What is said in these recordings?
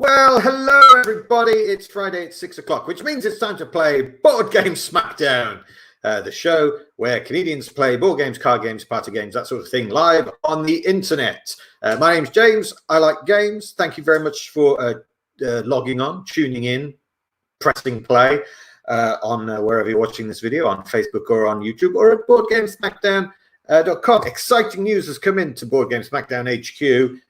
Well, hello everybody. It's Friday at 6 o'clock, which means it's time to play Board Game Smackdown, the show where comedians play board games, card games, party games, that sort of thing, live on the internet. My name's James. I like games. Thank you very much for logging on, tuning in, pressing play on wherever you're watching this video, on Facebook or on YouTube or at BoardGameSmackdown.com. Exciting news has come into Board Game Smackdown HQ.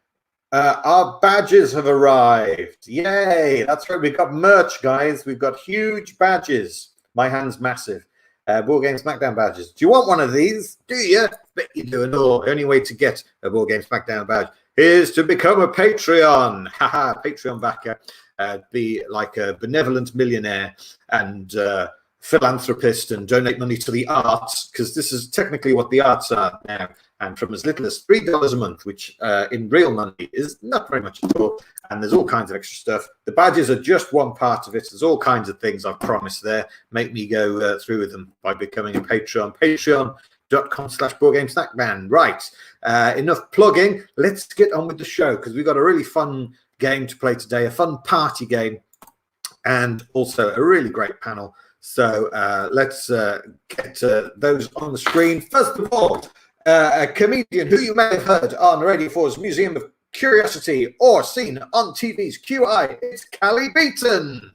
Our badges have arrived. Yay! That's right. We've got merch, guys. We've got huge badges. My hand's massive. Board Game Smackdown badges. Do you want one of these? Do you? Bet you do. No. The only way to get a Board Game Smackdown badge is to become a Patreon. Haha, Patreon backer. Be like a benevolent millionaire and philanthropist and donate money to the arts, because this is technically what the arts are now. And from as little as $3 a month, which in real money is not very much at all. And there's all kinds of extra stuff. The badges are just one part of it. There's all kinds of things I've promised there. Make me go through with them by becoming a Patreon. Patreon.com/BoardGameSnackman. Right. Enough plugging. Let's get on with the show, because we've got a really fun game to play today, a fun party game, and also a really great panel. So let's get those on the screen. First of all, a comedian who you may have heard on Radio 4's Museum of Curiosity or seen on TV's QI. It's Callie Beaton.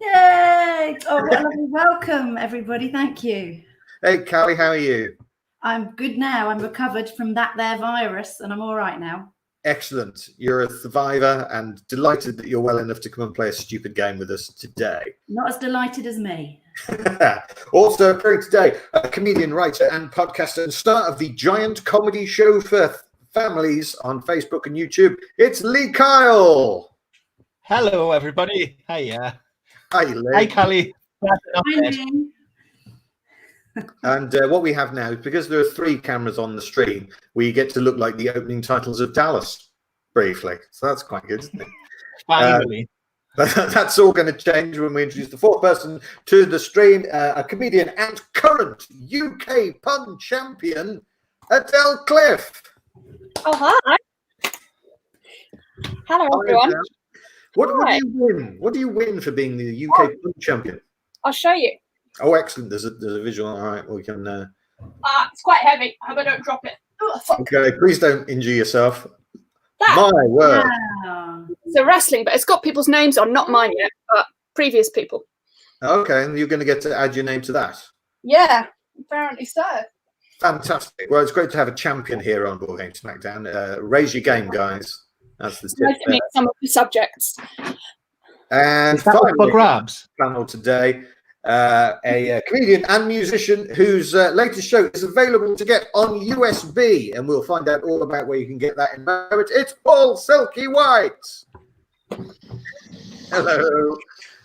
Yay! Oh, what a lovely welcome, everybody. Thank you. Hey, Callie, how are you? I'm good now. I'm recovered from that there virus, and I'm all right now. Excellent. You're a survivor and delighted that you're well enough to come and play a stupid game with us today. Not as delighted as me. Also appearing today, a comedian, writer and podcaster and star of the giant comedy show for families on Facebook and YouTube. It's Lee Kyle. Hello, everybody. Hiya. Hi, Lee. Hi, Callie. Hi, Lee. And what we have now is, because there are 3 cameras on the stream, we get to look like the opening titles of Dallas briefly. So that's quite good, isn't it? Finally. That's all going to change when we introduce the 4th person to the stream, a comedian and current UK pun champion, Adele Cliff. Oh, hi. Hello, everyone. What do you win? What do you win for being the UK pun champion? I'll show you. Oh, excellent. There's a visual. All right, we can... It's quite heavy. I hope I don't drop it. Oh, fuck. Okay, please don't injure yourself. That. My word. Wow. It's a wrestling, but it's got people's names on, not mine yet, but previous people. Okay, and you're going to get to add your name to that. Yeah, apparently so. Fantastic. Well, it's great to have a champion here on Board Game Smackdown. Raise your game, guys. That's the tip. Nice to meet some of the subjects. And finally, for grabs. Panel today, a comedian and musician whose latest show is available to get on USB, and we'll find out all about where you can get that in a moment. It's Paul Silky White. Hello.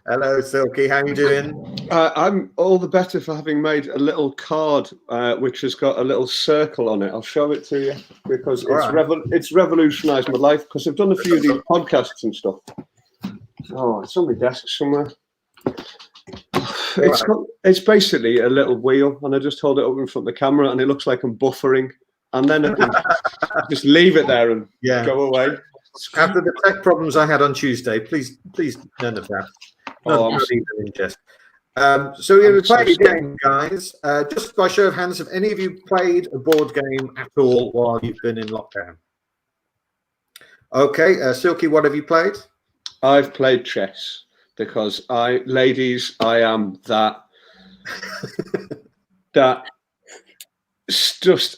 Hello, Silky. How are you doing? I'm all the better for having made a little card which has got a little circle on it. I'll show it to you because it's revolutionised my life, because I've done a few of these podcasts and stuff. Oh, it's on my desk somewhere. It's basically a little wheel, and I just hold it up in front of the camera, and it looks like I'm buffering, and then I can just leave it there and go away. After the tech problems I had on Tuesday, please, none of that. So we're going to play a game, guys. Just by show of hands, have any of you played a board game at all while you've been in lockdown? Okay, Silky, what have you played? I've played chess. Because ladies, I am that just.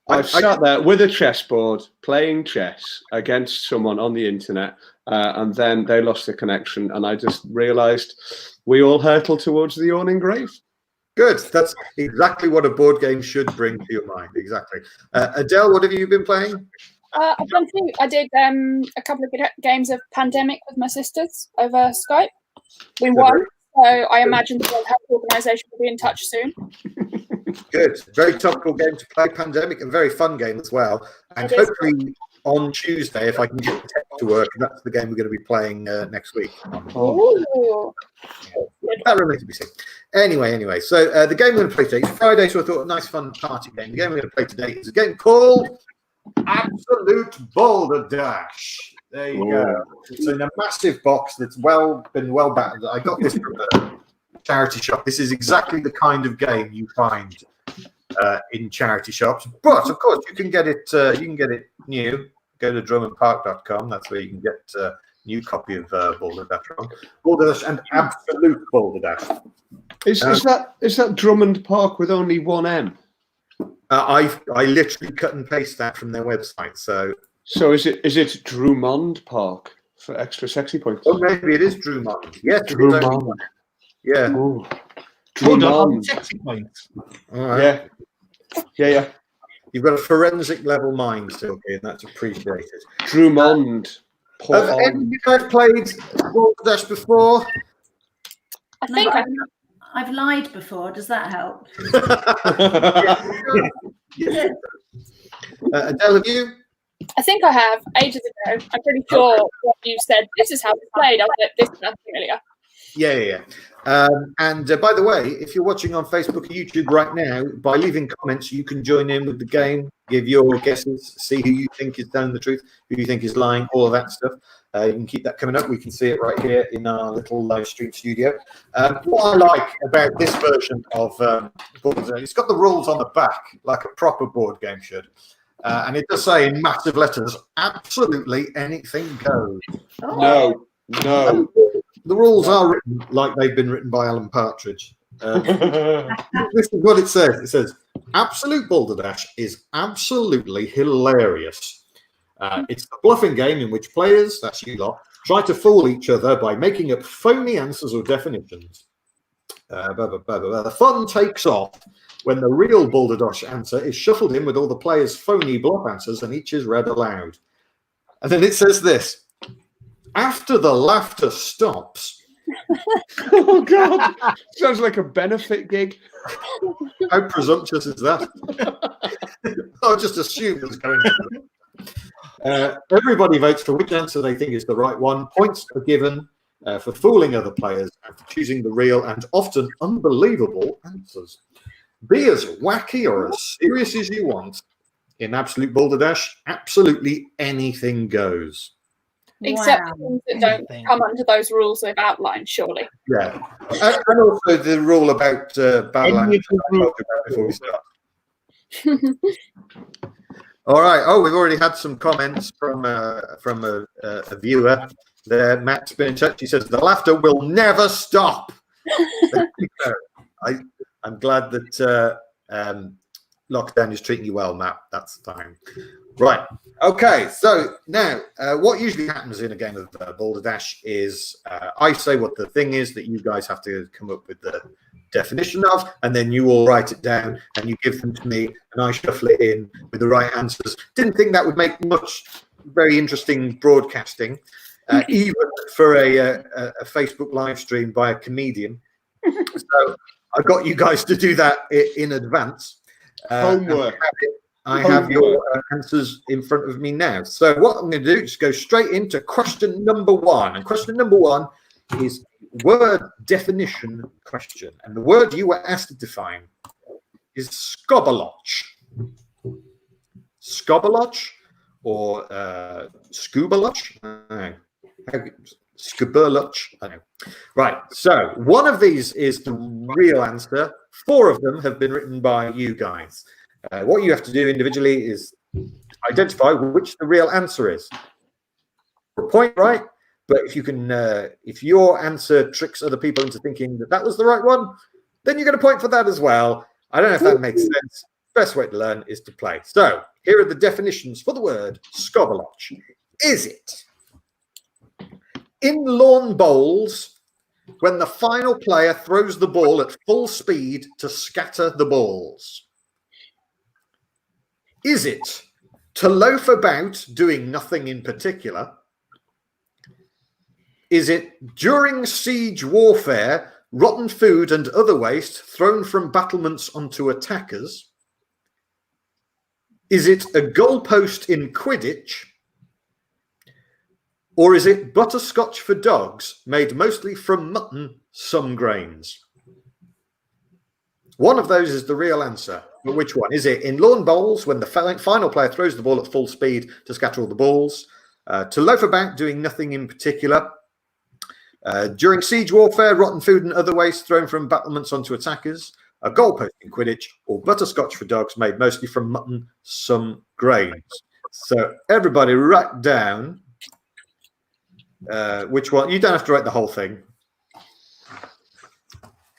I've sat there with a chessboard playing chess against someone on the internet, and then they lost the connection, and I just realised we all hurtle towards the yawning grave. Good. That's exactly what a board game should bring to your mind. Exactly. Adele, what have you been playing? I've done 2. I did a couple of games of Pandemic with my sisters over Skype. We won, so I imagine the World Health Organization will be in touch soon. Good. Very topical game to play, Pandemic, and very fun game as well. And hopefully on Tuesday, if I can get the tech to work, that's the game we're going to be playing next week. Ooh. That remains to be seen. Anyway. So the game we're going to play today is Friday, so I thought a nice fun party game. The game we're going to play today is a game called Absolute Balderdash. There you go. It's in a massive box that's been well battered. I got this from a charity shop. This is exactly the kind of game you find in charity shops. But of course, you can get it. You can get it new. Go to drummondpark.com. That's where you can get a new copy of Balderdash from. Balderdash and Absolute Balderdash. Is that Drummond Park with only one M? I literally cut and paste that from their website. So is it Drummond Park for extra sexy points? Oh, maybe it is Drummond. Yes, Drummond. Yeah. Ooh. Hold on, Drummond. 60 points. All right. Yeah. You've got a forensic level mind still here, and that's appreciated. Drummond. Have any of you guys played Balderdash before? I think I've lied before. Does that help? Yeah. Adele, have you? I think I have ages ago. I'm pretty sure what you said. This is how it's played. I was like, this sounds familiar. Yeah. And by the way, if you're watching on Facebook or YouTube right now, by leaving comments, you can join in with the game, give your guesses, see who you think is telling the truth, who you think is lying, all of that stuff. You can keep that coming up. We can see it right here in our little live stream studio. What I like about this version of Balderdash, it's got the rules on the back, like a proper board game should. And it does say in massive letters, absolutely anything goes. No. The rules are written like they've been written by Alan Partridge. This is what it says. It says, Absolute Balderdash is absolutely hilarious. It's a bluffing game in which players, that's you lot, try to fool each other by making up phony answers or definitions. The fun takes off when the real Balderdash answer is shuffled in with all the players' phony bluff answers and each is read aloud. And then it says this. After the laughter stops. Oh, God. Sounds like a benefit gig. How presumptuous is that? I'll just assume it's going to. Everybody votes for which answer they think is the right one. Points are given for fooling other players and for choosing the real and often unbelievable answers. Be as wacky or as serious as you want. In Absolute Balderdash, absolutely anything goes. Except things that don't come under those rules they've outlined, surely. Yeah. And also the rule about battle before we start. All right. Oh, we've already had some comments from a viewer there. Matt's been in touch. He says, the laughter will never stop. I'm glad that lockdown is treating you well, Matt. That's fine. Right. Okay. So now, what usually happens in a game of Balderdash is I say what the thing is that you guys have to come up with the definition of, and then you all write it down and you give them to me, and I shuffle it in with the right answers. Didn't think that would make much very interesting broadcasting, even for a Facebook live stream by a comedian. So I got you guys to do that in advance. Homework. I have your answers in front of me now. So what I'm going to do is go straight into question number one. And question number one is word definition question. And the word you were asked to define is scobalotch. Scobalotch or scubalotch? Scubalotch. I don't know. Right. So one of these is the real answer. 4 of them have been written by you guys. What you have to do individually is identify which the real answer is. For a point, right? But if you can, if your answer tricks other people into thinking that was the right one, then you're going to point for that as well. I don't know if that makes sense. Best way to learn is to play. So here are the definitions for the word scobalotch. Is it in lawn bowls when the final player throws the ball at full speed to scatter the balls? Is it to loaf about doing nothing in particular? Is it during siege warfare, rotten food and other waste thrown from battlements onto attackers? Is it a goalpost in Quidditch? Or is it butterscotch for dogs made mostly from mutton, some grains? One of those is the real answer. But which one? Is it in lawn bowls when the final player throws the ball at full speed to scatter all the balls? To loaf about doing nothing in particular? During siege warfare, rotten food and other waste thrown from battlements onto attackers? A goalpost in Quidditch? Or butterscotch for dogs made mostly from mutton, some grains? So everybody write down which one. You don't have to write the whole thing.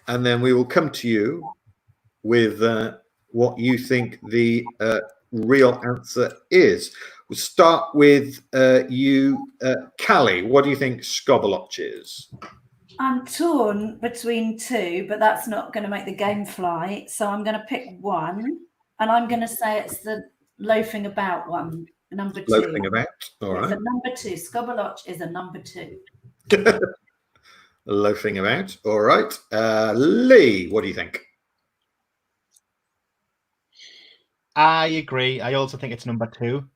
And then we will come to you with what you think the real answer is. We'll start with you, Callie. What do you think Scobbaloch is? I'm torn between two, but that's not going to make the game fly. So I'm going to pick one, and I'm going to say it's the loafing about one, number 2. Loafing about, all right. It's a number 2. Scobbaloch is a number 2. Loafing about, all right. Lee, what do you think? I agree. I also think it's number 2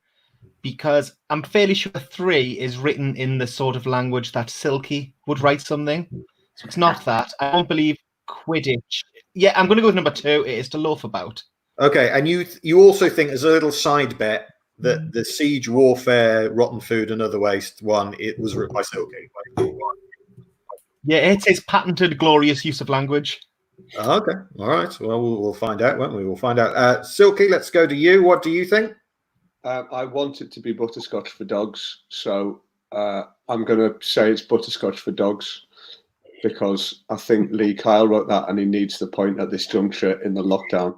because I'm fairly sure 3 is written in the sort of language that Silky would write something. So it's not that. I don't believe Quidditch. Yeah, I'm going to go with number 2. It is to loaf about. Okay, and you also think as a little side bet that the siege warfare, rotten food and other waste one, it was written by Silky. Yeah, it's his patented glorious use of language. Okay, all right. Well, we'll find out, won't we? We'll find out. Silky, let's go to you. What do you think? I want it to be butterscotch for dogs, so I'm going to say it's butterscotch for dogs because I think Lee Kyle wrote that and he needs the point at this juncture in the lockdown.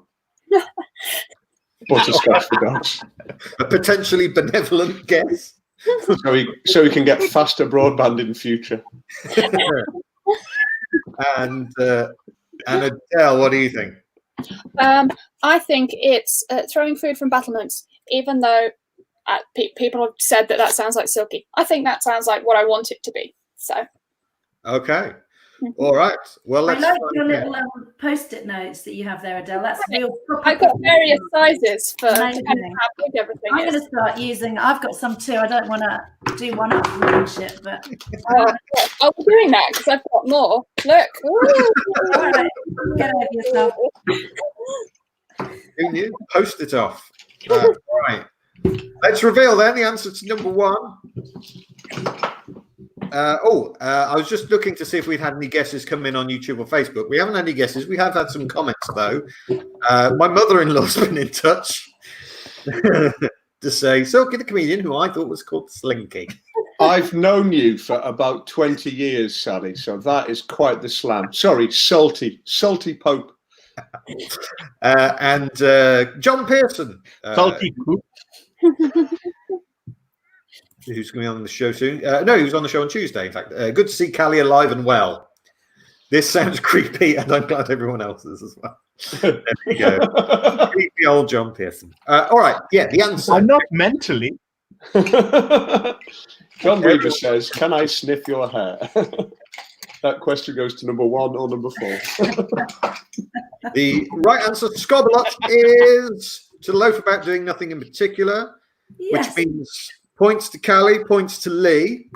Butterscotch for dogs. A potentially benevolent guess. So he can get faster broadband in future. And Adele, what do you think? I think it's throwing food from battlements, even though people have said that sounds like Silky. I think that sounds like what I want it to be. So. Okay. All right. Well, let's. I like your little post-it notes that you have there, Adele. That's real. I've got various sizes for depending Amazing. how big everything I'm is. going to start using. I've got some too. I don't want to do one up and shit, but I'll be doing that because I've got more. Look. all right, get over yourself. Who knew? Post it off. Right. Let's reveal then the answer to number 1. I was just looking to see if we'd had any guesses come in on YouTube or Facebook. We haven't had any guesses. We have had some comments, though. My mother-in-law's been in touch to say, Silky the comedian, who I thought was called Slinky. I've known you for about 20 years, Sally, so that is quite the slam. Sorry, Salty Pope. And John Pearson. Salty poop. Who's going to be on the show soon? No, he was on the show on Tuesday, in fact. Good to see Callie alive and well. This sounds creepy, and I'm glad everyone else is as well. There we go. Creepy old John Pearson. All right, yeah, the answer. I'm not mentally. John Weaver says, can I sniff your hair? That question goes to number 1 or number 4. The right answer to Scobbaloch is to loaf about doing nothing in particular, Yes. which means points to Callie, points to Lee,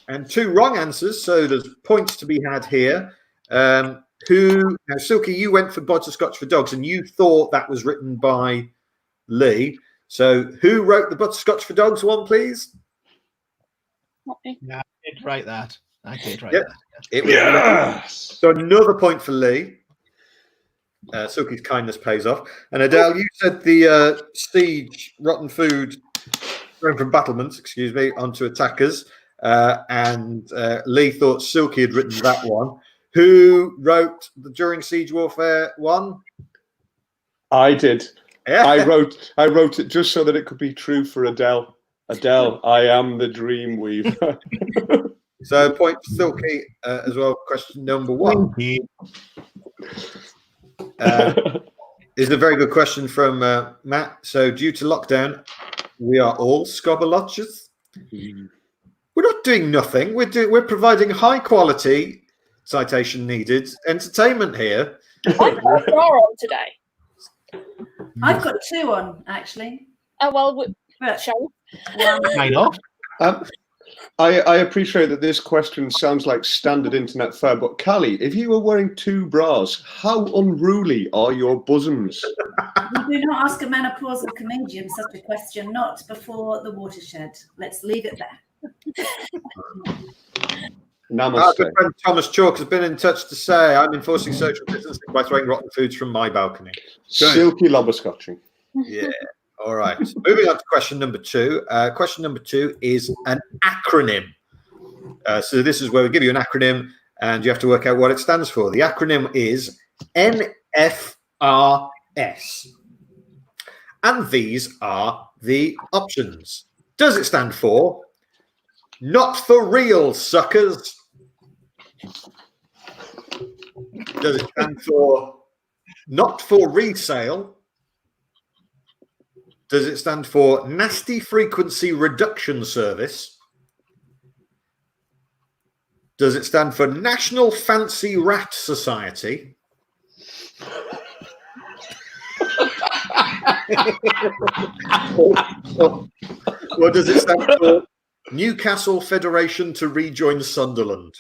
and 2 wrong answers. So there's points to be had here. Now, Silky, you went for butterscotch for dogs, and you thought that was written by Lee. So who wrote the butterscotch for dogs one, please? Not me. Yeah, I did write that. Yep. It was Yes. So another point for Lee. Silky's kindness pays off. And Adele, you said the siege, rotten food thrown from battlements, onto attackers. And Lee thought Silky had written that one. Who wrote the during siege warfare one? I did. Yeah. I wrote it just so that it could be true for Adele. Adele, I am the dream weaver. So point for Silky as well. Question number 1. Is a very good question from Matt. So due to lockdown, we are all Scobbaloches. We're not doing nothing. We're providing high quality, citation needed, entertainment here. I've got a bra on today. I've got 2 on actually. Oh well, But shall we? Kind of. I appreciate that this question sounds like standard internet fare, but Callie, if you were wearing 2 bras, how unruly are your bosoms? We do not ask a menopausal comedian such a question, not before the watershed. Let's leave it there. Namaste. Our good friend Thomas Chalk has been in touch to say, I'm enforcing social distancing by throwing rotten foods from my balcony. Silky lobberscotching. Yeah. All right. Moving on to question number 2. Question number 2 is an acronym. So this is where we give you an acronym and you have to work out what it stands for. The acronym is NFRS. And these are the options. Does it stand for not for real, suckers? Does it stand for not for resale? Does it stand for nasty frequency reduction service? Does it stand for National Fancy Rat Society? or does it stand for Newcastle Federation to rejoin Sunderland?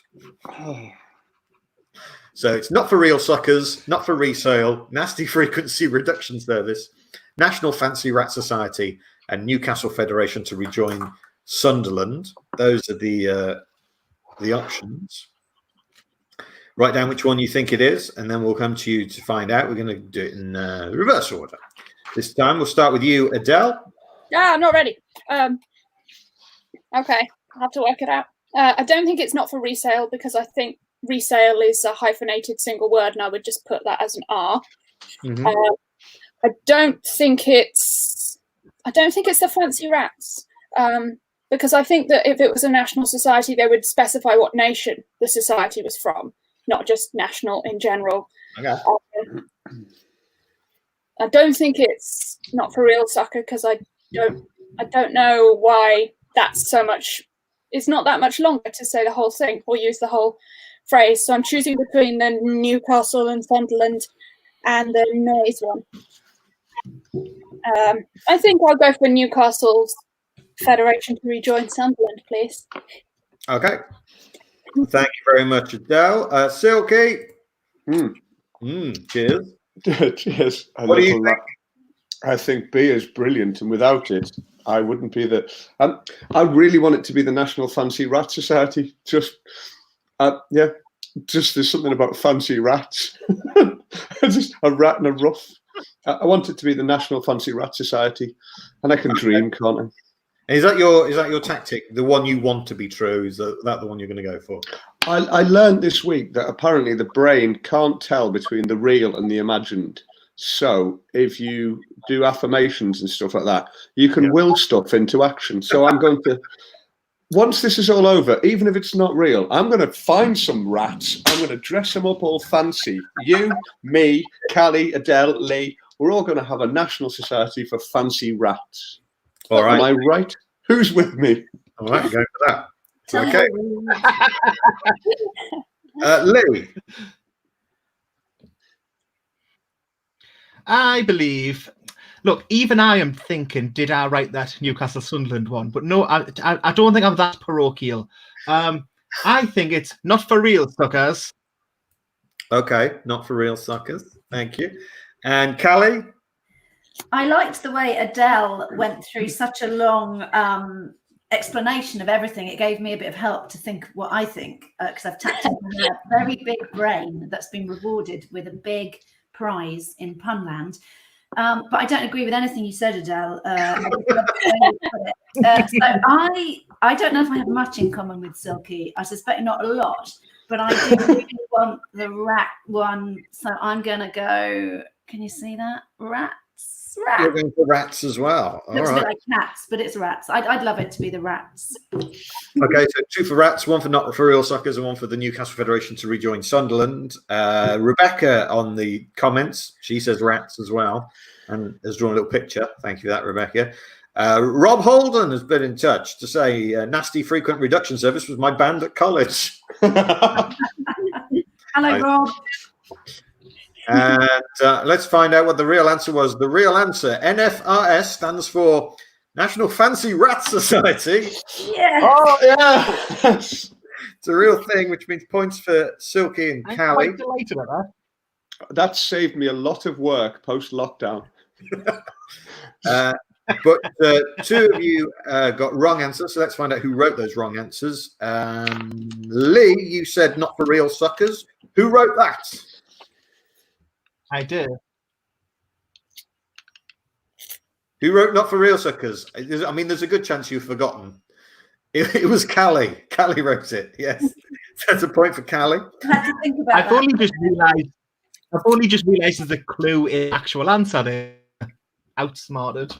So it's not for real suckers, not for resale, nasty frequency reduction service, National Fancy Rat Society, and Newcastle Federation to rejoin Sunderland. Those are the options. Write down which one you think it is, and then we'll come to you to find out. We're going to do it in reverse order. This time we'll start with you, Adele. Yeah, I'm not ready. Okay, I'll have to work it out. I don't think it's not for resale because I think resale is a hyphenated single word, and I would just put that as an R. Mm-hmm. I don't think it's the fancy rats, because I think that if it was a national society, they would specify what nation the society was from, not just national in general. Okay. I don't think it's not for real sucker because I don't know why that's so much. It's not that much longer to say the whole thing or use the whole phrase. So I'm choosing between the Newcastle and Sunderland and the noise one. I think I'll go for Newcastle's Federation to rejoin Sunderland, please. Okay. Thank you very much, Adele. Silky. Cheers. Cheers. What do you think? I think B is brilliant, and without it, I wouldn't be the. I really want it to be the National Fancy Rat Society. Just there's something about fancy rats. Just a rat in a ruff. I want it to be the National Fancy Rat Society, and I can dream, can't I? Is that your tactic? The one you want to be true? Is that the one you're going to go for? I learned this week that apparently the brain can't tell between the real and the imagined. So if you do affirmations and stuff like that, you can will stuff into action. So I'm going to, once this is all over, even if it's not real, I'm going to find some rats. I'm going to dress them up all fancy. You, me, Callie, Adele, Lee, we're all going to have a national society for fancy rats. All right. Am I right? Who's with me? All right, go for that. Okay. Lee. I believe. Look, even I am thinking, did I write that Newcastle Sunderland one? But no, I don't think I'm that parochial. I think it's not for real, suckers. Okay, not for real, suckers. Thank you. And Callie? I liked the way Adele went through such a long explanation of everything. It gave me a bit of help to think what I think, because I've tapped into a very big brain that's been rewarded with a big prize in Punland. But I don't agree with anything you said, Adele. So I don't know if I have much in common with Silky. I suspect not a lot, but I do really want the rat one. So I'm going to go, can you see that? Rats. You're going for rats as well. Looks a bit like cats, but it's rats. I'd love it to be the rats. Okay, so 2 for rats, 1 for not for real suckers, and 1 for the Newcastle Federation to rejoin Sunderland. Rebecca on the comments, she says rats as well, and has drawn a little picture. Thank you for that, Rebecca. Rob Holden has been in touch to say Nasty Frequent Reduction Service was my band at college. Hello, Rob. And let's find out what the real answer was. The real answer, NFRS, stands for National Fancy Rat Society. Yeah. Oh, yeah. It's a real thing, which means points for Silky and I'm Callie. quite delighted at that. That saved me a lot of work post-lockdown. But two of you got wrong answers, so let's find out who wrote those wrong answers. Lee, you said not for real suckers. Who wrote that? I did. Who wrote not for real suckers? I mean, there's a good chance you've forgotten. It was Callie. Callie wrote it. Yes, that's a point for Callie. I had to think about I've only just realised there's a clue in the actual answer there. Outsmarted.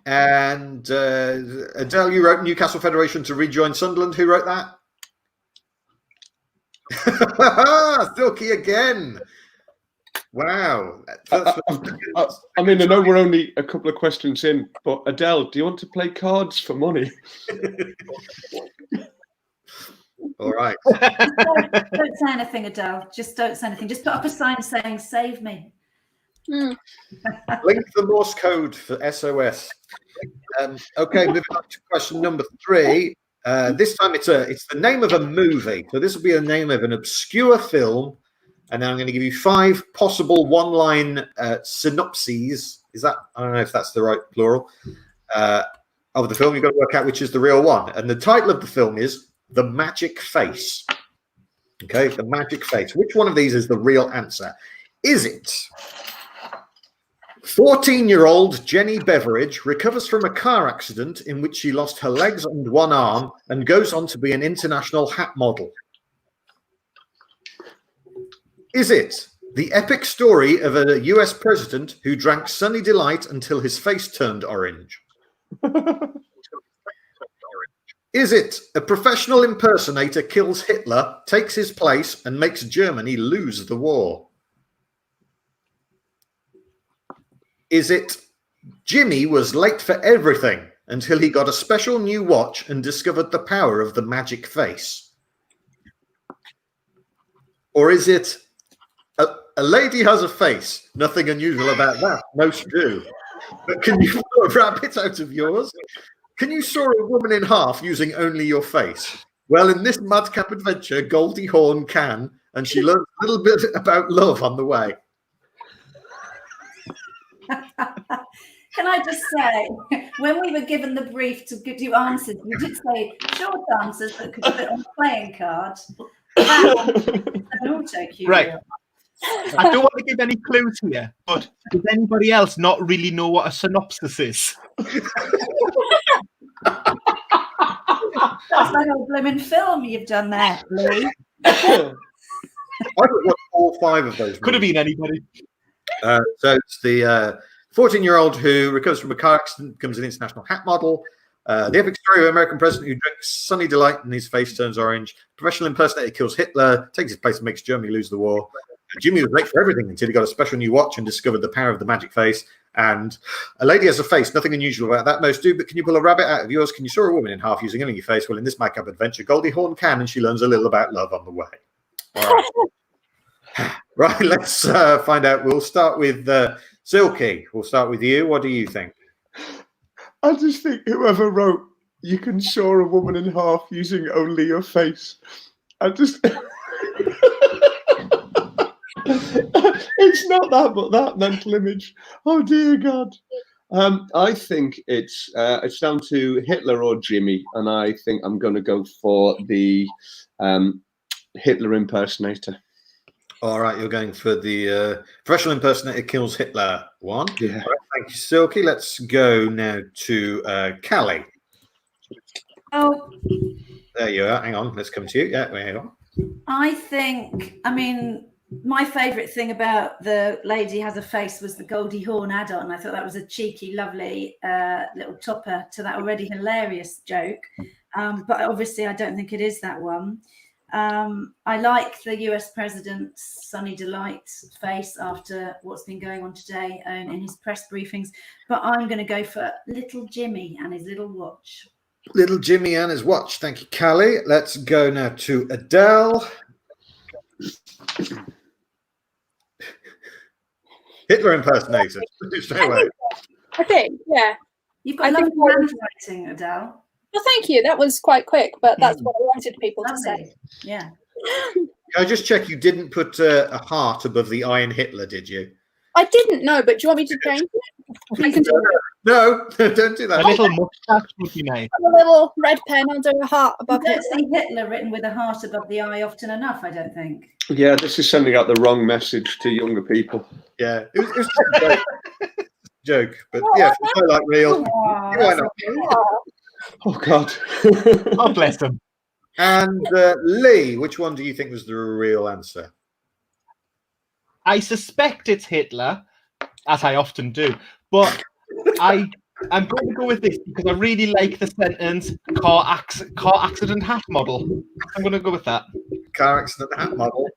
And Adele, you wrote Newcastle Federation to rejoin Sunderland. Who wrote that? Silky again. Wow. I mean, I know we're only a couple of questions in, but Adele, do you want to play cards for money? All right. Don't say anything, Adele. Just don't say anything. Just put up a sign saying "Save me." Link the Morse code for SOS. Okay, moving on to question number 3. This time it's the name of a movie. So this will be the name of an obscure film, and then I'm going to give you 5 possible one-line synopses. Is that, I don't know if that's the right plural, of the film. You've got to work out which is the real one. And the title of the film is The Magic Face. Okay, The Magic Face. Which one of these is the real answer? Is it 14-year-old Jenny Beveridge recovers from a car accident in which she lost her legs and one arm and goes on to be an international hat model? Is it the epic story of a US president who drank Sunny Delight until his face turned orange? Is it a professional impersonator kills Hitler, takes his place, and makes Germany lose the war? Is it Jimmy was late for everything until he got a special new watch and discovered the power of the magic face? Or is it a lady has a face? Nothing unusual about that. Most do. But can you pull a rabbit out of yours? Can you saw a woman in half using only your face? Well, in this madcap adventure, Goldie Hawn can, and she learns a little bit about love on the way. Can I just say, when we were given the brief to do answers, we did say short answers that could fit on a playing card. An auto cue. Right. I don't want to give any clues here, but does anybody else not really know what a synopsis is? That's like a blooming film you've done there, Lee. I would watch all 5 of those. Could have been anybody. So it's the 14-year-old who recovers from a car accident, becomes an international hat model. The epic story of an American president who drinks Sunny Delight and his face turns orange. Professional impersonator kills Hitler, takes his place and makes Germany lose the war. Jimmy was late for everything until he got a special new watch and discovered the power of the magic face. And a lady has a face, nothing unusual about that. Most do, but can you pull a rabbit out of yours? Can you saw a woman in half using only your face? Well, in this madcap adventure, Goldie Hawn can, and she learns a little about love on the way. All right. Right, let's find out. We'll start with Silky. We'll start with you. What do you think? I just think whoever wrote "You can saw a woman in half using only your face," I just it's not that, but that mental image. Oh dear God. I think it's down to Hitler or Jimmy, and I think I'm going to go for the Hitler impersonator. All right, you're going for the professional impersonator kills Hitler one. Yeah. All right, thank you, Silky. Let's go now to Callie. Oh, There you are. Hang on, let's come to you. Yeah, hang on. I mean, my favourite thing about the lady has a face was the Goldie Hawn add-on. I thought that was a cheeky, lovely little topper to that already hilarious joke. But obviously, I don't think it is that one. I like the US president's Sunny Delight face after what's been going on today in his press briefings. But I'm going to go for little Jimmy and his little watch. Little Jimmy and his watch. Thank you, Callie. Let's go now to Adele. Hitler impersonator. Straight away. I think, yeah. You've got I lovely think I would- handwriting, Adele. Well, thank you. That was quite quick, but that's what I wanted people to say. Lovely. Yeah. Can I just check you didn't put a heart above the I in Hitler, did you? I didn't know, but do you want me to change it? I can do No, don't do that. A little mustache would be nice. a little red pen. I'll do a heart above You it. don't see Hitler written with a heart above the eye often enough, I don't think. Yeah, this is sending out the wrong message to younger people. Yeah, it was just a joke, but yeah, if you like real, Oh, why not? Oh, God. Oh, bless them. And Lee, which one do you think was the real answer? I suspect it's Hitler, as I often do, but I'm going to go with this because I really like the sentence car accident hat model. I'm going to go with that. Car accident hat model.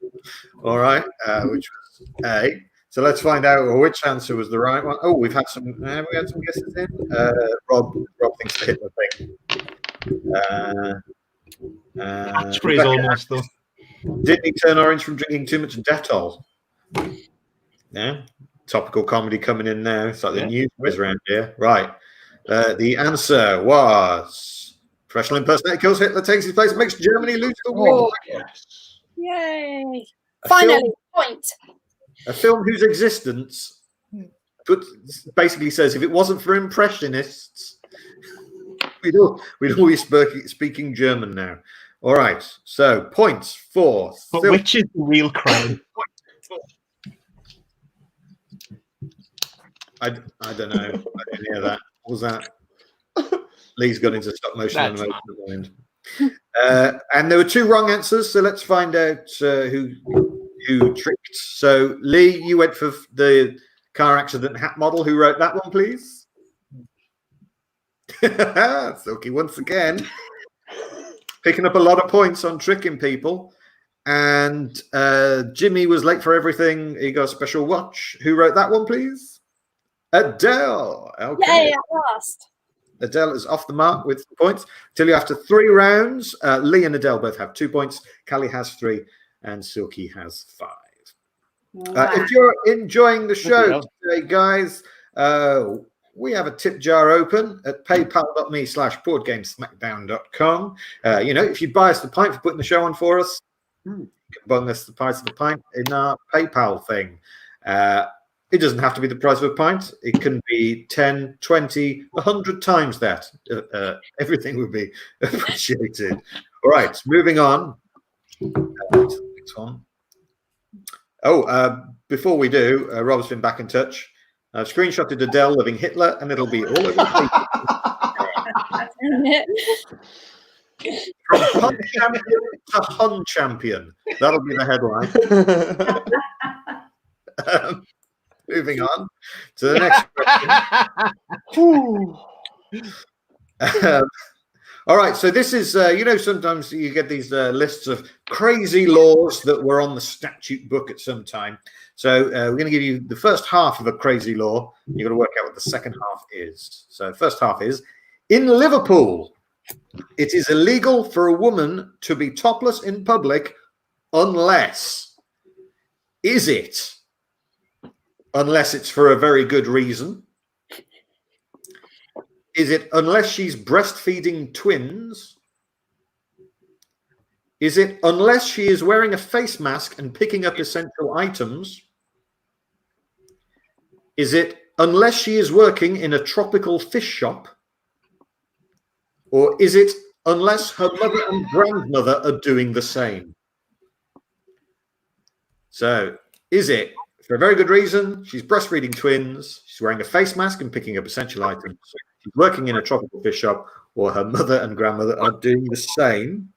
All right, which was A. So let's find out which answer was the right one. Oh, we've had some. Have we had some guesses in? Rob thinks the Hitler thing. Catchphrase almost though. Didn't he turn orange from drinking too much Dettol? Yeah, topical comedy coming in now. It's like the news quiz around here. Right. The answer was professional impersonator kills Hitler, takes his place, makes Germany lose the war. Yes. Yay! A Finally, film- point. A film whose existence basically says if it wasn't for impressionists, we'd all be speaking German now. All right, so points for. But which is the real crime? I don't know. I didn't hear that. What was that? Lee's got into stop motion animation at the end. And there were two wrong answers, so let's find out who tricked. So Lee, you went for the car accident hat model. Who wrote that one, please? Silky once again. Picking up a lot of points on tricking people. And Jimmy was late for everything. He got a special watch. Who wrote that one, please? Adele. Okay. Yay, at last. Adele is off the mark with points. Tell you after 3 rounds, Lee and Adele both have 2 points. Callie has 3 and Silky has 5. Wow. If you're enjoying the show today, guys, we have a tip jar open at paypal.me/boardgamesmackdown.com. If you buy us the pint for putting the show on for us, you can bung us the price of the pint in our PayPal thing. It doesn't have to be the price of a pint. It can be 10, 20, 100 times that. Everything would be appreciated. All right, moving on to the next one. Before we do, Rob's been back in touch. I've screenshotted Adele loving Hitler, and it'll be all over the place. From Hun champion to Hun champion. That'll be the headline. Moving on to the next question. All right, so this is, sometimes you get these lists of crazy laws that were on the statute book at some time. So we're going to give you the first half of a crazy law. You've got to work out what the second half is. So first half is, in Liverpool, it is illegal for a woman to be topless in public unless, is it? Unless it's for a very good reason. Is it unless she's breastfeeding twins? Is it unless she is wearing a face mask and picking up essential items? Is it unless she is working in a tropical fish shop? Or is it unless her mother and grandmother are doing the same? So, is it for a very good reason? She's breastfeeding twins, she's wearing a face mask and picking up essential items, she's working in a tropical fish shop, or her mother and grandmother are doing the same?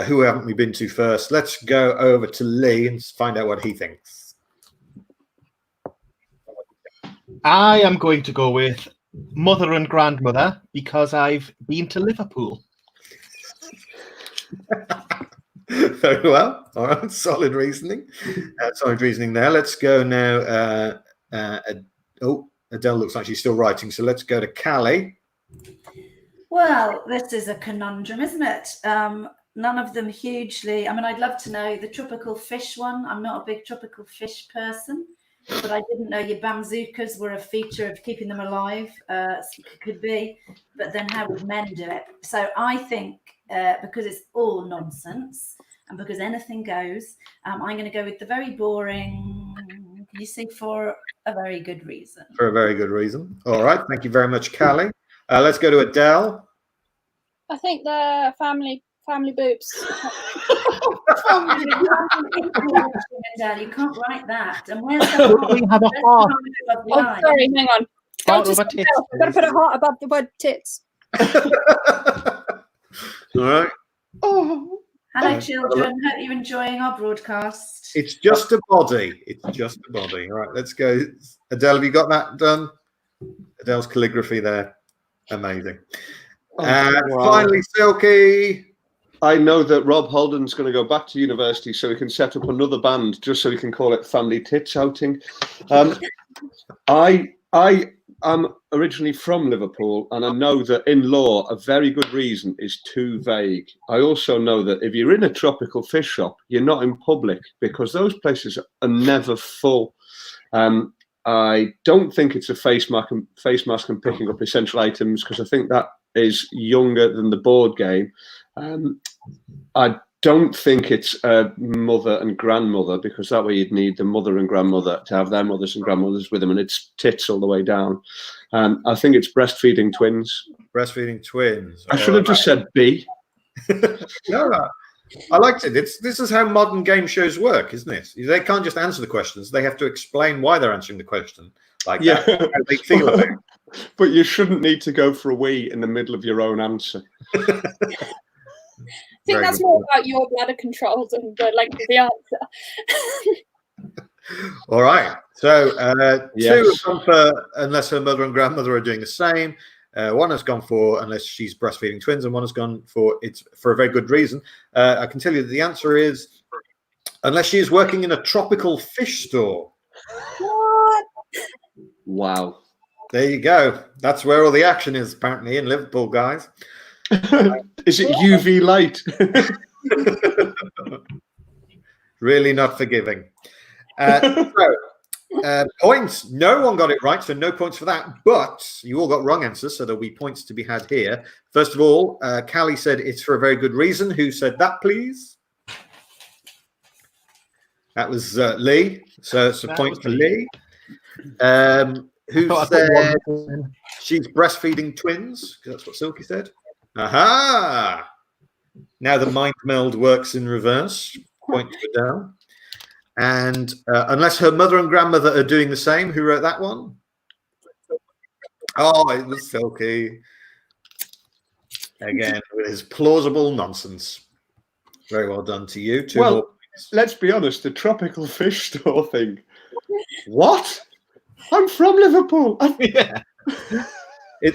Who haven't we been to first? Let's go over to Lee and find out what he thinks. I am going to go with mother and grandmother because I've been to Liverpool. Very well. All right. Solid reasoning. Solid reasoning there. Let's go now. Adele looks like she's still writing. So let's go to Callie. Well, this is a conundrum, isn't it? None of them hugely. I mean, I'd love to know the tropical fish one. I'm not a big tropical fish person. but I didn't know your bamzookas were a feature of keeping them alive. Could be, but then how would men do it? So I think because it's all nonsense and because anything goes, I'm going to go with the very boring. You see, for a very good reason. For a very good reason. All right. Thank you very much, Callie. Let's go to Adele. I think the family boobs. Adele, you can't write that. And where's the We have a heart. Oh, sorry, hang on. Heart Don't over just tits. I've got to put a heart above the word tits. All right. Oh, Hello, children. Hope you're enjoying our broadcast. It's just a body. It's just a body. All right, let's go. Adele, have you got that done? Adele's calligraphy there. Amazing. And wow. finally, Silky. I know that Rob Holden's going to go back to university so he can set up another band just so he can call it Family Tits Outing. I am originally from Liverpool, and I know that in law, a very good reason is too vague. I also know that if you're in a tropical fish shop, you're not in public because those places are never full. I don't think it's a face mask and picking up essential items because I think that is younger than the board game. I don't think it's a mother and grandmother because that way you'd need the mother and grandmother to have their mothers and grandmothers with them, and it's tits all the way down. I think it's breastfeeding twins. Breastfeeding twins. I should have just said B. No, I liked it. This is how modern game shows work, isn't it? They can't just answer the questions. They have to explain why they're answering the question. Like Yeah. that, how they feel about it. But you shouldn't need to go for a wee in the middle of your own answer. I think Very that's good. more about your bladder control than the length of the answer. All right. So Yes. two have gone for unless her mother and grandmother are doing the same. One has gone for unless she's breastfeeding twins, and one has gone for it's for a very good reason. I can tell you that the answer is unless she is working in a tropical fish store. What? Wow. There you go. That's where all the action is apparently in Liverpool, guys. Is it UV light? Really not forgiving. Points. No one got it right, so no points for that. But you all got wrong answers, so there'll be points to be had here. First of all, Callie said it's for a very good reason. Who said that, please? That was Lee. So it's a point for Lee. Who said she's breastfeeding twins? That's what Silky said. Aha! Now the mind meld works in reverse. Point to Adele. And unless her mother and grandmother are doing the same, who wrote that one? Oh, it was Silky. Again, with his plausible nonsense. Very well done to you. Two more points. Let's be honest, the tropical fish store thing. What? I'm from Liverpool. Yeah.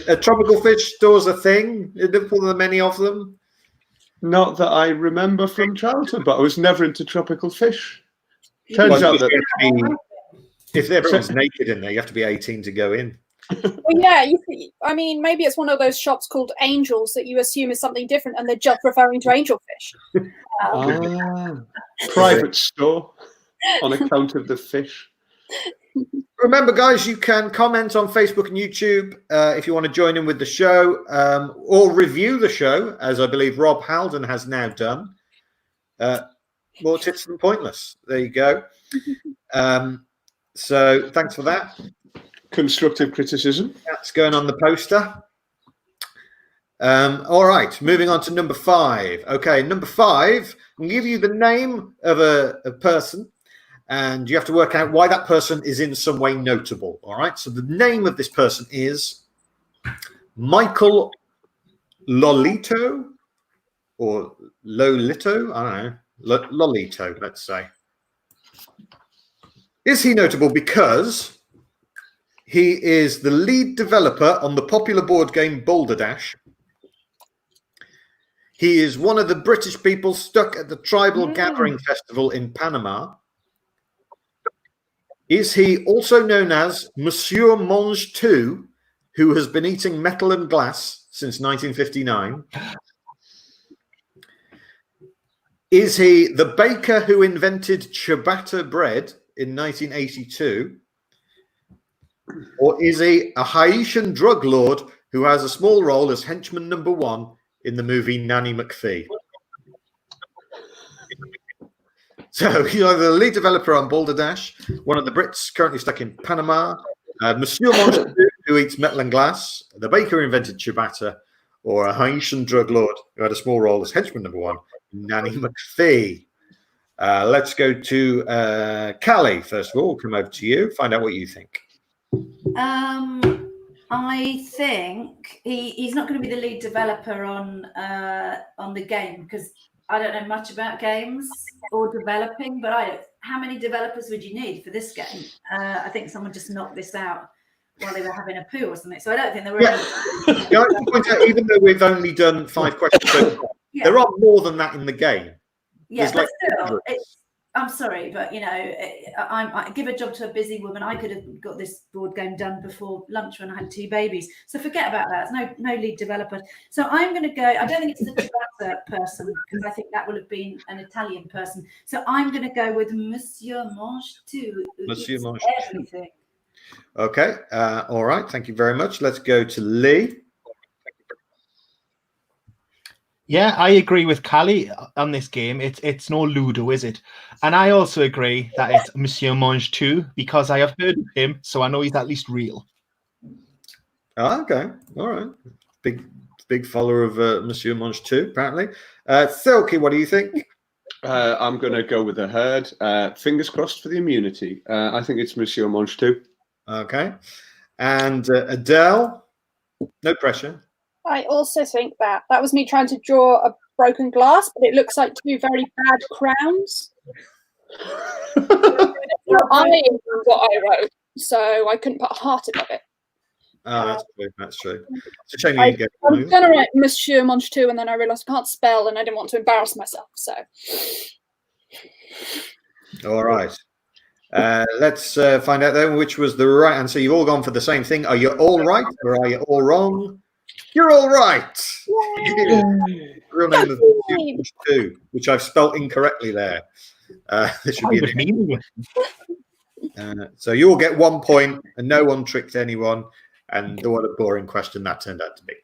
A tropical fish store's a thing. In Liverpool, there are many of them. Not that I remember from childhood, but I was never into tropical fish. Turns out that if everyone's naked in there, you have to be 18 to go in. Well, yeah, I mean, maybe it's one of those shops called Angels that you assume is something different, and they're just referring to angelfish. Private store on account of the fish. Remember, guys, you can comment on Facebook and YouTube if you want to join in with the show or review the show, as I believe Rob Halden has now done. More tits than pointless. There you go. So thanks for that. Constructive criticism. That's going on the poster. All right, moving on to number 5. Okay, number 5, I'll give you the name of a person, and you have to work out why that person is in some way notable. All right, so the name of this person is Michael Lolito or Lolito. I don't know. Lolito, let's say. Is he notable because he is the lead developer on the popular board game Balderdash? He is one of the British people stuck at the Tribal Gathering Festival in Panama. Is he also known as Monsieur Mange 2, who has been eating metal and glass since 1959? Is he the baker who invented ciabatta bread in 1982? Or is he a Haitian drug lord who has a small role as henchman number 1 in the movie Nanny McPhee? So he's either the lead developer on Balderdash, one of the Brits currently stuck in Panama, Monsieur Monster who eats metal and glass, the baker who invented ciabatta, or a Haitian drug lord who had a small role as henchman number 1 in Nanny McPhee. Let's go to Callie, first of all. We'll come over to you, find out what you think. I think he's not going to be the lead developer on the game because I don't know much about games or developing, but how many developers would you need for this game? I think someone just knocked this out while they were having a poo or something. So I don't think there were Yeah, I can point out, even though we've only done 5 questions so far, there are more than that in the game. Yeah, There's but still, I'm sorry, but I give a job to a busy woman. I could have got this board game done before lunch when I had 2 babies. So forget about that. There's no lead developer. So I'm going to go. I don't think it's the ciabatta person because I think that will have been an Italian person. So I'm going to go with Monsieur Mange Tout. Monsieur Mange everything. Okay. All right. Thank you very much. Let's go to Lee. Yeah, I agree with Callie on this game. It's no Ludo, is it? And I also agree that it's Monsieur Mange Tout because I have heard of him, so I know he's at least real. Oh, okay. All right. Big follower of Monsieur Mange Tout, apparently. Silky, what do you think? I'm going to go with the herd. Fingers crossed for the immunity. I think it's Monsieur Mange Tout. Okay. And Adele, no pressure. I also think that was me trying to draw a broken glass, but it looks like 2 very bad crowns. I what I wrote, so I couldn't put a heart above it. Oh, that's true. That's true. It's a shame I you didn't get was going to write Monsieur Mange Tout, and then I realised I can't spell, and I didn't want to embarrass myself. So, all right. Let's find out then which was the right answer. You've all gone for the same thing. Are you all right or are you all wrong? You're all right. Real name of Mange Tout, which I've spelt incorrectly there. This should be so you all get 1 point, and no one tricked anyone. And what a boring question that turned out to be.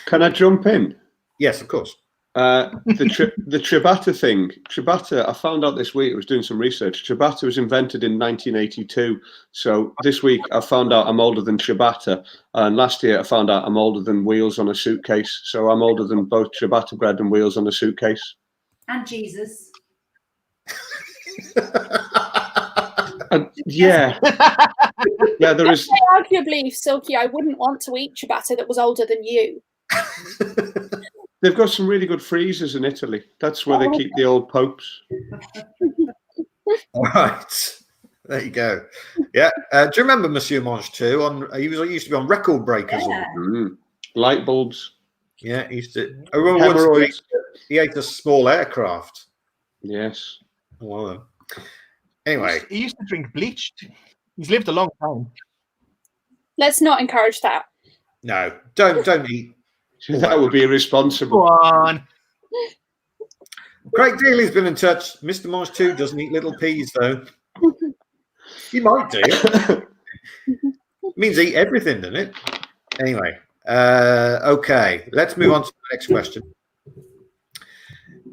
Can I jump in? Yes, of course. The ciabatta thing. Ciabatta, I found out this week, I was doing some research. Ciabatta was invented in 1982. So this week I found out I'm older than ciabatta. And last year I found out I'm older than wheels on a suitcase. So I'm older than both ciabatta bread and wheels on a suitcase. And Jesus. Yeah. Yeah, there is. Arguably, Silky, I wouldn't want to eat ciabatta that was older than you. They've got some really good freezers in Italy. That's where they keep the old popes. All right. There you go. Yeah. Do you remember Monsieur Mange Tout? He used to be on Record Breakers. Yeah. Light bulbs. Yeah, he used to. I remember once he ate a small aircraft. Yes. Well, anyway. He used to drink bleach. He's lived a long time. Let's not encourage that. No, don't eat. That would be irresponsible. Go on. Craig Dealey's been in touch. Mr. Mange Tout doesn't eat little peas, though. He might do. It means eat everything, doesn't it? Anyway, okay. Let's move on to the next question.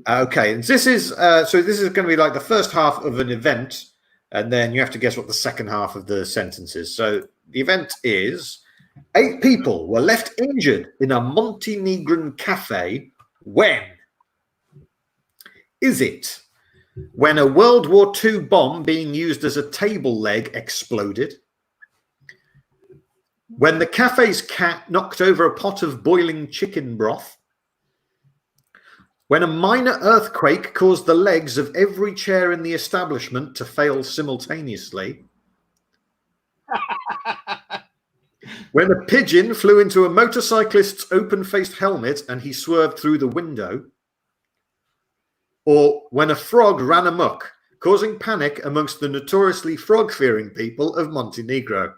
Okay, and this is going to be like the first half of an event, and then you have to guess what the second half of the sentence is. So the event is 8 people were left injured in a Montenegrin cafe when? Is it when a World War II bomb being used as a table leg exploded? When the cafe's cat knocked over a pot of boiling chicken broth? When a minor earthquake caused the legs of every chair in the establishment to fail simultaneously? When a pigeon flew into a motorcyclist's open-faced helmet and he swerved through the window? Or when a frog ran amok, causing panic amongst the notoriously frog-fearing people of Montenegro?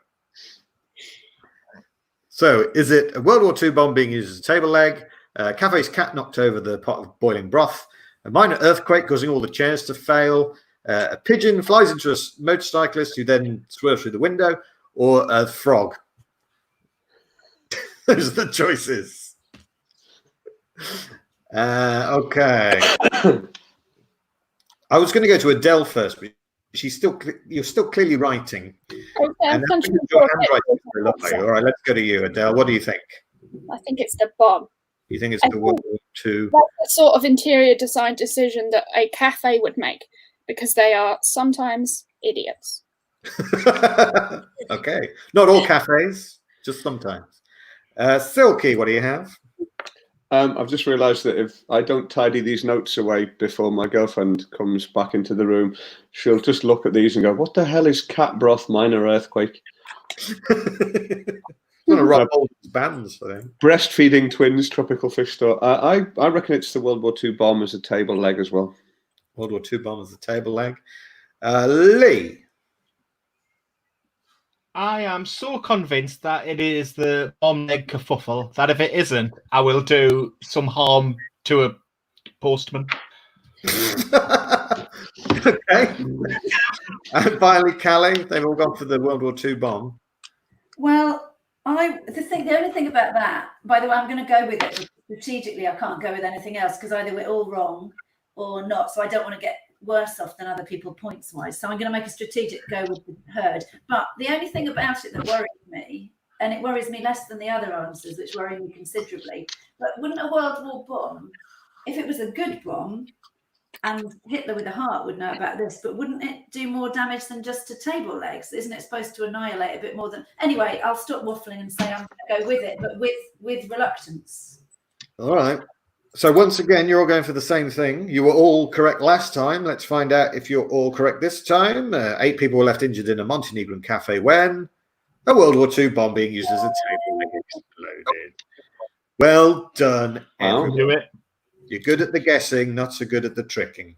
So, is it a World War II bomb being used as a table leg, a cafe's cat knocked over the pot of boiling broth, a minor earthquake causing all the chairs to fail, A pigeon flies into a motorcyclist who then swerves through the window, or a frog. Those are the choices. Okay. I was going to go to Adele first, but you're still clearly writing. Okay, And that's because your handwriting is very lovely. All right, let's go to you, Adele. What do you think? I think it's the bomb. You think it's the World War II? That's the sort of interior design decision that a cafe would make, because they are sometimes idiots. Okay. Not all cafes, just sometimes. Silky, what do you have? I've just realised that if I don't tidy these notes away before my girlfriend comes back into the room, she'll just look at these and go, "What the hell is cat broth minor earthquake?" Going to rock all these bands for them. Breastfeeding twins, tropical fish store. I reckon it's the World War II bomb as a table leg as well. World War II bomb as a table leg. Lee. I am so convinced that it is the bomb leg kerfuffle that if it isn't, I will do some harm to a postman. Okay. And finally, Callie. They've all gone for the World War II bomb. Well, the only thing about that, by the way, I'm going to go with it. Strategically, I can't go with anything else because either we're all wrong or not. So I don't want to get worse off than other people points wise. So I'm going to make a strategic go with the herd. But the only thing about it that worries me, and it worries me less than the other answers, which worry me considerably, but wouldn't a World War bomb, if it was a good bomb, and Hitler with a heart would know about this, but wouldn't it do more damage than just to table legs? Isn't it supposed to annihilate a bit more than... Anyway, I'll stop waffling and say I'm going to go with it, but with reluctance. All right. So once again, you're all going for the same thing. You were all correct last time. Let's find out if you're all correct this time. 8 people were left injured in a Montenegrin cafe when a World War II bomb being used as a table leg exploded. Well done, everyone. Do it. You're good at the guessing, not so good at the tricking.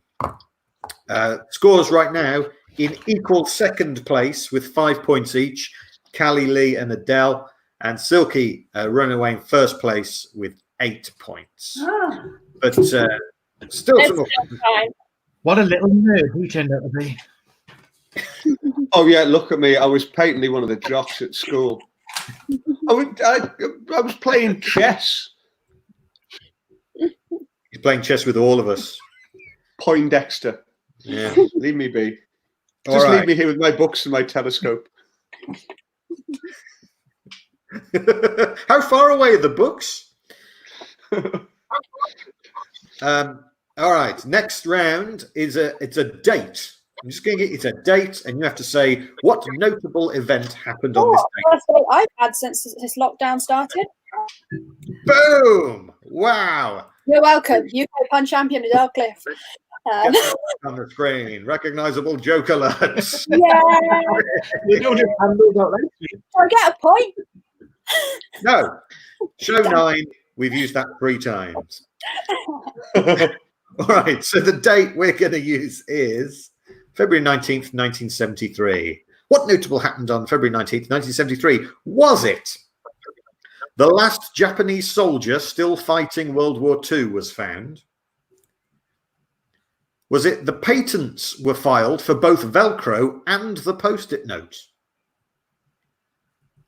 Scores right now in equal second place with 5 points each. Callie, Lee, and Adele, and Silky running away in first place with 8 points. Oh. But still some more. What a little nerd we turned out to be. Oh yeah, look at me. I was patently one of the jocks at school. I was playing chess. He's playing chess with all of us. Poindexter. Yeah. Leave me be. All Just right. leave me here with my books and my telescope. How far away are the books? All right. Next round is it's a date. I'm just going to get it's a date, and you have to say what notable event happened on this date. First date I've had since this lockdown started. Boom! Wow. You're welcome. UK Pun Champion is Cliff. Get that on the screen. Recognizable joke alerts. Yeah. You don't just handle that. Do I get a point? No. Show 9. We've used that 3 times. All right. So the date we're going to use is February 19th, 1973. What notable happened on February 19th, 1973? Was it the last Japanese soldier still fighting World War II was found? Was it the patents were filed for both Velcro and the Post-it note?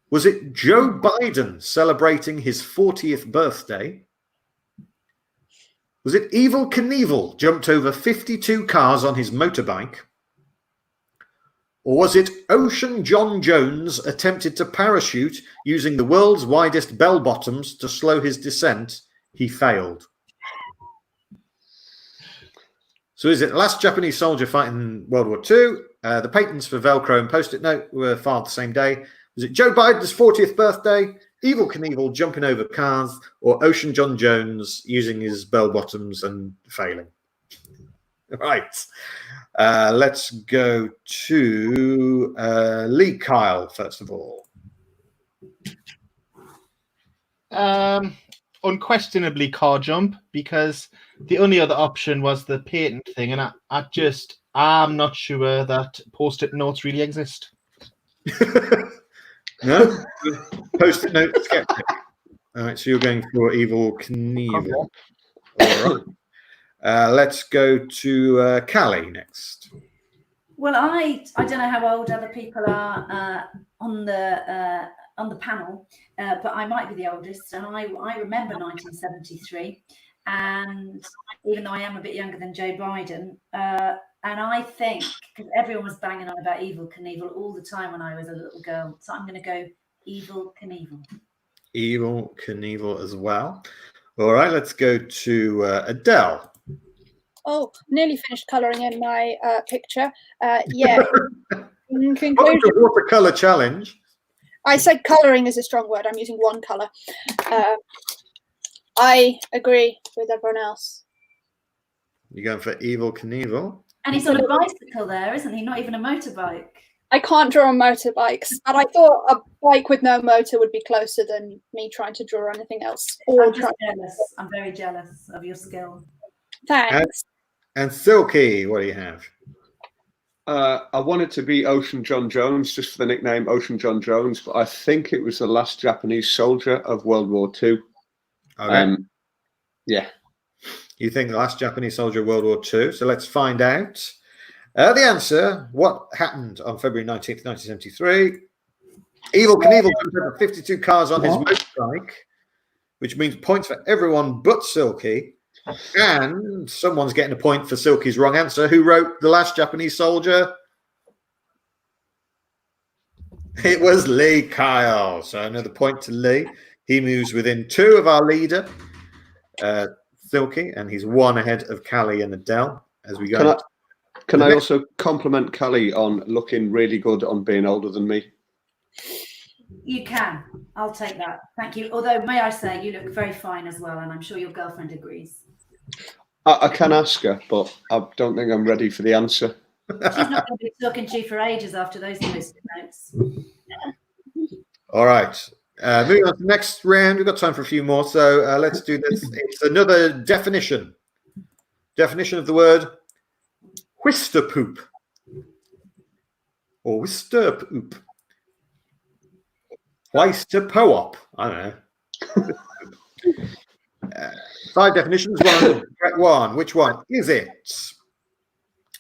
Was it Joe Biden celebrating his 40th birthday? Was it Evel Knievel jumped over 52 cars on his motorbike? Or was it Ocean John Jones attempted to parachute using the world's widest bell bottoms to slow his descent? He failed. So is it the last Japanese soldier fighting World War II? The patents for Velcro and Post-it note were filed the same day. Was it Joe Biden's 40th birthday, Evel Knievel jumping over cars, or Ocean John Jones using his bell bottoms and failing? Right. Let's go to Lee Kyle, first of all. Unquestionably car jump, because the only other option was the patent thing, and I'm not sure that Post-it notes really exist. No? Post-it note skeptic. All right, so you're going for Evel Knievel. All right. Let's go to Callie next. Well, I don't know how old other people are on the panel, but I might be the oldest, and I remember 1973, and even though I am a bit younger than Joe Biden, and I think because everyone was banging on about Evel Knievel all the time when I was a little girl, so I'm going to go Evel Knievel. Evel Knievel as well. All right, let's go to Adele. Oh, nearly finished colouring in my picture. Yeah. In conclusion, Welcome to the watercolour challenge. I said colouring is a strong word. I'm using one colour. I agree with everyone else. You're going for Evel Knievel. And he's on a bicycle there, isn't he? Not even a motorbike. I can't draw on motorbikes, and I thought a bike with no motor would be closer than me trying to draw anything else. I'm just jealous. I'm very jealous of your skill. Thanks. And Silky, what do you have? I wanted to be Ocean John Jones, just for the nickname Ocean John Jones, but I think it was the last Japanese soldier of World War II. Okay. Yeah. You think the last Japanese soldier of World War II? So let's find out. The answer, what happened on February 19th, 1973? Evel Knievel jumped over 52 cars on his motorbike, which means points for everyone but Silky. And someone's getting a point for Silky's wrong answer. Who wrote The Last Japanese Soldier? It was Lee Kyle. So another point to Lee. He moves within 2 of our leader, Silky, and he's 1 ahead of Callie and Adele as we go. Can I also compliment Callie on looking really good on being older than me? You can. I'll take that. Thank you. Although, may I say, you look very fine as well, and I'm sure your girlfriend agrees. I can ask her, but I don't think I'm ready for the answer. She's not going to be talking to you for ages after those notes. All right. Moving on to the next round. We've got time for a few more, so let's do this. It's another definition. Definition of the word WHISTERPOOP or WHISTERPOOP. WHISTERPOOP. I don't know. 5 definitions. One. Which one is it?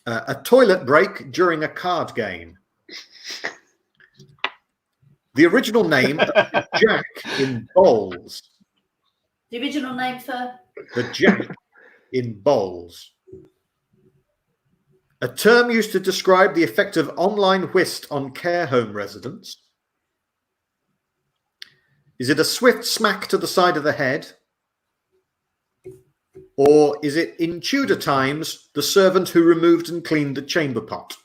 A toilet break during a card game. The original name of the Jack in bowls. The original name for? The Jack in bowls. A term used to describe the effect of online whist on care home residents. Is it a swift smack to the side of the head? Or is it, in Tudor times, the servant who removed and cleaned the chamber pot?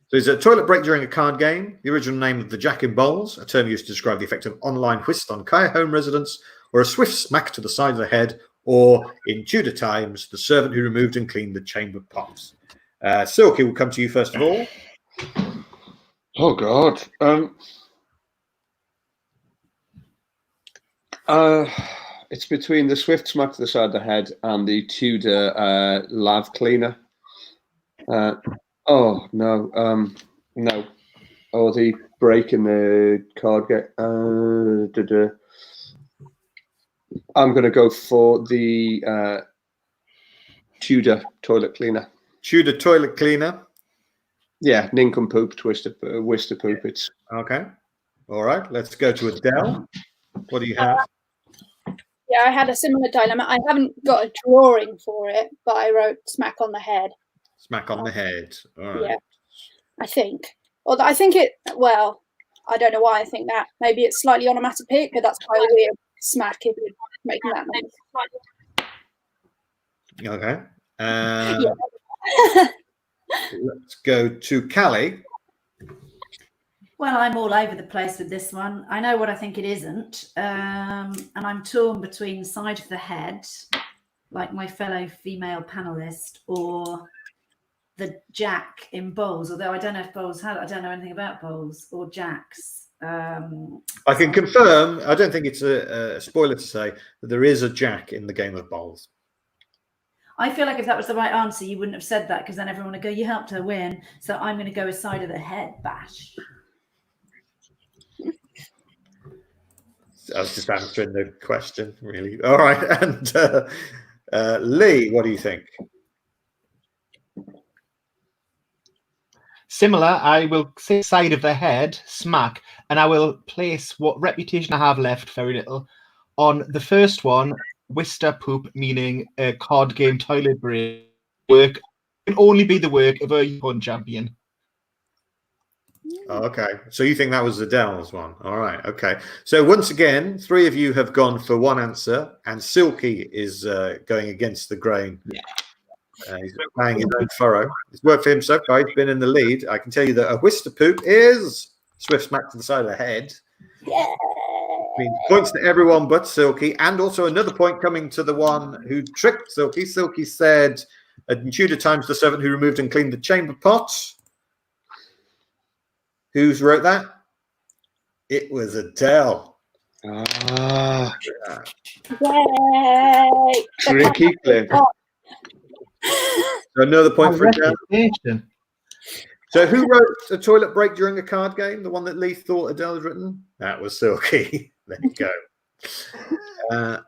So is it a toilet break during a card game? The original name of the Jack in bowls, a term used to describe the effect of online whist on care home residents, or a swift smack to the side of the head, or in Tudor times, the servant who removed and cleaned the chamber pots. Silky, will come to you first of all. Oh, God. It's between the swift smack to the side of the head and the Tudor lav cleaner. Oh, no. No. Or the break in the card game. I'm going to go for the Tudor toilet cleaner. Tudor toilet cleaner. Yeah, nincompoop, WHISTERPOOP. It's okay. All right, let's go to Adele. What do you have? Yeah, I had a similar dilemma. I haven't got a drawing for it, but I wrote smack on the head. Smack on the head. All right. Yeah, I think. Although I think it, well, I don't know why I think that. Maybe it's slightly onomatopoeic, but that's quite a weird smack if you're making that noise. Okay. Yeah. Let's go to Callie. Well, I'm all over the place with this one. I know what I think it isn't. And I'm torn between side of the head, like my fellow female panelist, or the Jack in bowls. Although I don't know if bowls I don't know anything about bowls or jacks. I can confirm, I don't think it's a spoiler to say that there is a Jack in the game of bowls. I feel like if that was the right answer, you wouldn't have said that, because then everyone would go, you helped her win. So I'm going to go with side of the head bash. I was just answering the question, really. All right. And Lee, what do you think? Similar, I will say side of the head, smack, and I will place what reputation I have left, very little, on the first one, WHISTERPOOP, meaning a card game toilet break. Work can only be the work of a Yukon champion. Oh, okay. So you think that was Adele's one? All right. Okay. So once again, 3 of you have gone for one answer, and Silky is going against the grain. Yeah. He's playing his own furrow. It's worked for him so far. He's been in the lead. I can tell you that a WHISTERPOOP is swift smack to the side of the head. Yeah. Means points to everyone but Silky, and also another point coming to the one who tricked Silky. Silky said, "In Tudor times, the servant who removed and cleaned the chamber pot." Who's wrote that? It was Adele. Ah, Yay! tricky claim. So another point for Adele. Reputation. So who wrote a toilet break during a card game? The one that Lee thought Adele had written? That was Silky. There you go.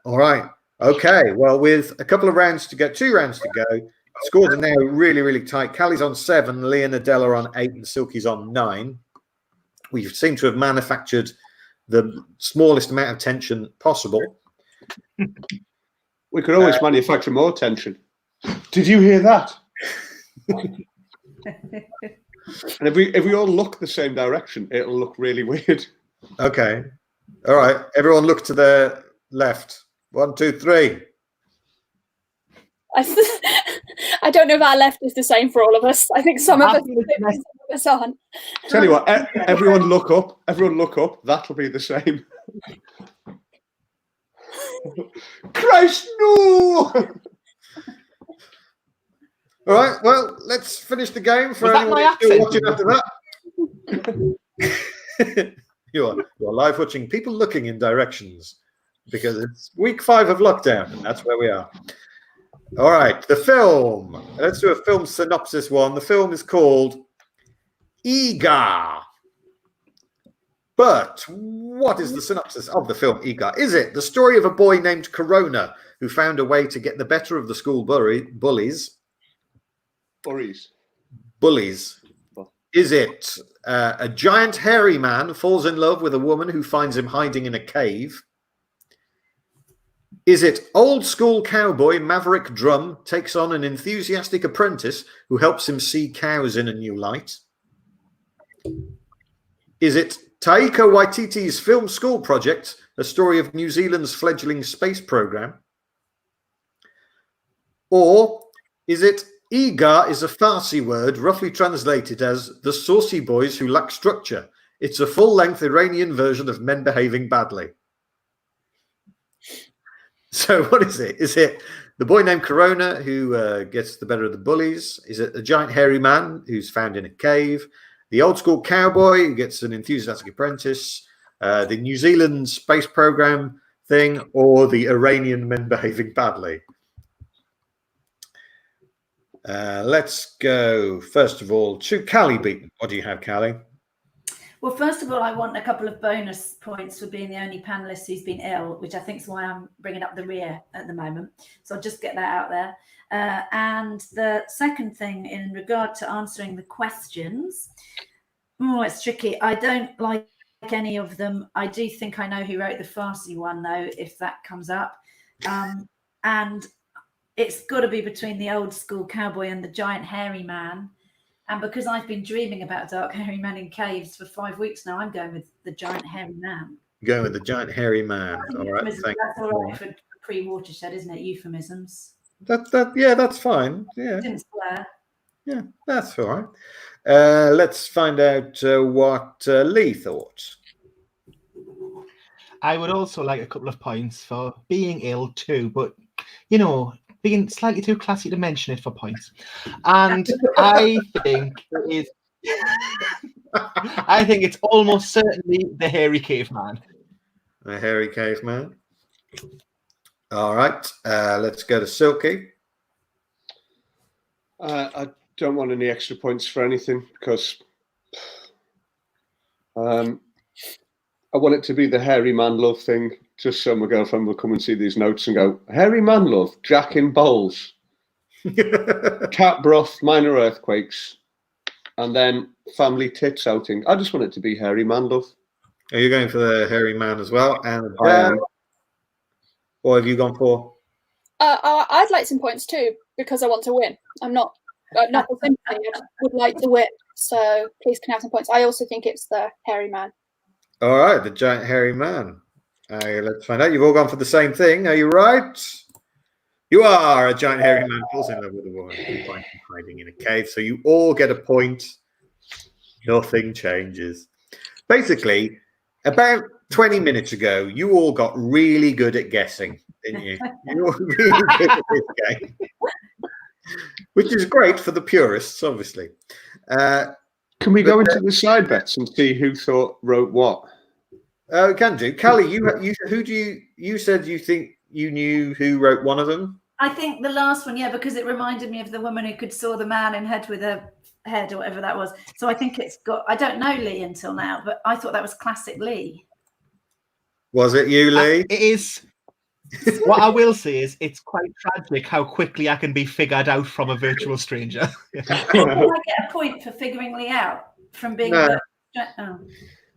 All right. Okay. Well, with a couple of rounds to go, 2 rounds to go, scores are now really, really tight. Callie's on 7, Lee and Adele are on 8, and Silky's on 9. We seem to have manufactured the smallest amount of tension possible. We could always manufacture more tension. Did you hear that? And if we all look the same direction, it'll look really weird. Okay. All right. Everyone look to the left. 1, 2, 3. I don't know if our left is the same for all of us. I think some of us aren't. Tell you what, everyone look up. Everyone look up. That'll be the same. Christ, no! All right. Well, let's finish the game for Was that anyone my who's still accent? watching after that. You're live watching people looking in directions because it's week 5 of lockdown, and that's where we are. All right, the film. Let's do a film synopsis one. The film is called Eegah. But what is the synopsis of the film Eegah? Is it the story of a boy named Corona who found a way to get the better of the school bullies? Bullies. Is it a giant hairy man falls in love with a woman who finds him hiding in a cave? Is it old school cowboy Maverick Drum takes on an enthusiastic apprentice who helps him see cows in a new light? Is it Taika Waititi's film school project, a story of New Zealand's fledgling space program? Or is it Eegah is a Farsi word roughly translated as the saucy boys who lack structure? It's a full-length Iranian version of men behaving badly. So what is it? Is it the boy named Corona who gets the better of the bullies? Is it a giant hairy man who's found in a cave? The old school cowboy who gets an enthusiastic apprentice? The New Zealand space program thing? Or the Iranian men behaving badly? Let's go, first of all, to Callie Beaton. What do you have, Callie? Well, first of all, I want a couple of bonus points for being the only panelist who's been ill, which I think is why I'm bringing up the rear at the moment. So I'll just get that out there. And the second thing in regard to answering the questions, it's tricky. I don't like any of them. I do think I know who wrote the Farsi one, though, if that comes up. And it's got to be between the old school cowboy and the giant hairy man. And because I've been dreaming about a dark hairy man in caves for 5 weeks now, I'm going with the giant hairy man. Going with the giant hairy man. All right. That's all right for pre-watershed, isn't it? Euphemisms. Yeah, that's fine. Yeah. Didn't swear. Yeah, that's all right. Let's find out what Lee thought. I would also like a couple of points for being ill too, but you know, being slightly too classy to mention it for points. And I think it's almost certainly the hairy caveman. The hairy caveman. All right. Let's go to Silky. I don't want any extra points for anything because I want it to be the hairy man love thing. Just so my girlfriend will come and see these notes and go, hairy man love, Jack in bowls, cat broth, minor earthquakes, And then family tits outing. I just want it to be hairy man, love. Are you going for the hairy man as well? And I am. what have you gone for? I'd like some points too because I want to win. I'm not for sympathy. I just would like to win. So please can I have some points. I also think it's the hairy man. All right, the giant hairy man. Let's find out. You've all gone for the same thing. Are you right? You are. A giant hairy man falls in love with a woman who finds him hiding in a cave. So you all get a point. Nothing changes. Basically, about 20 minutes ago, you all got really good at guessing, didn't you? You were really good at this game, which is great for the purists, obviously. Can we go into the side bets and see who wrote what? We can do. Callie, you said you think you knew who wrote one of them? I think the last one, yeah, because it reminded me of the woman who could saw the man in head with a head or whatever that was. So I think it's got, I don't know Lee until now, but I thought that was classic Lee. Was it you, Lee? It is. What I will say is it's quite tragic how quickly I can be figured out from a virtual stranger. Do I get a point for figuring Lee out from being No. Oh.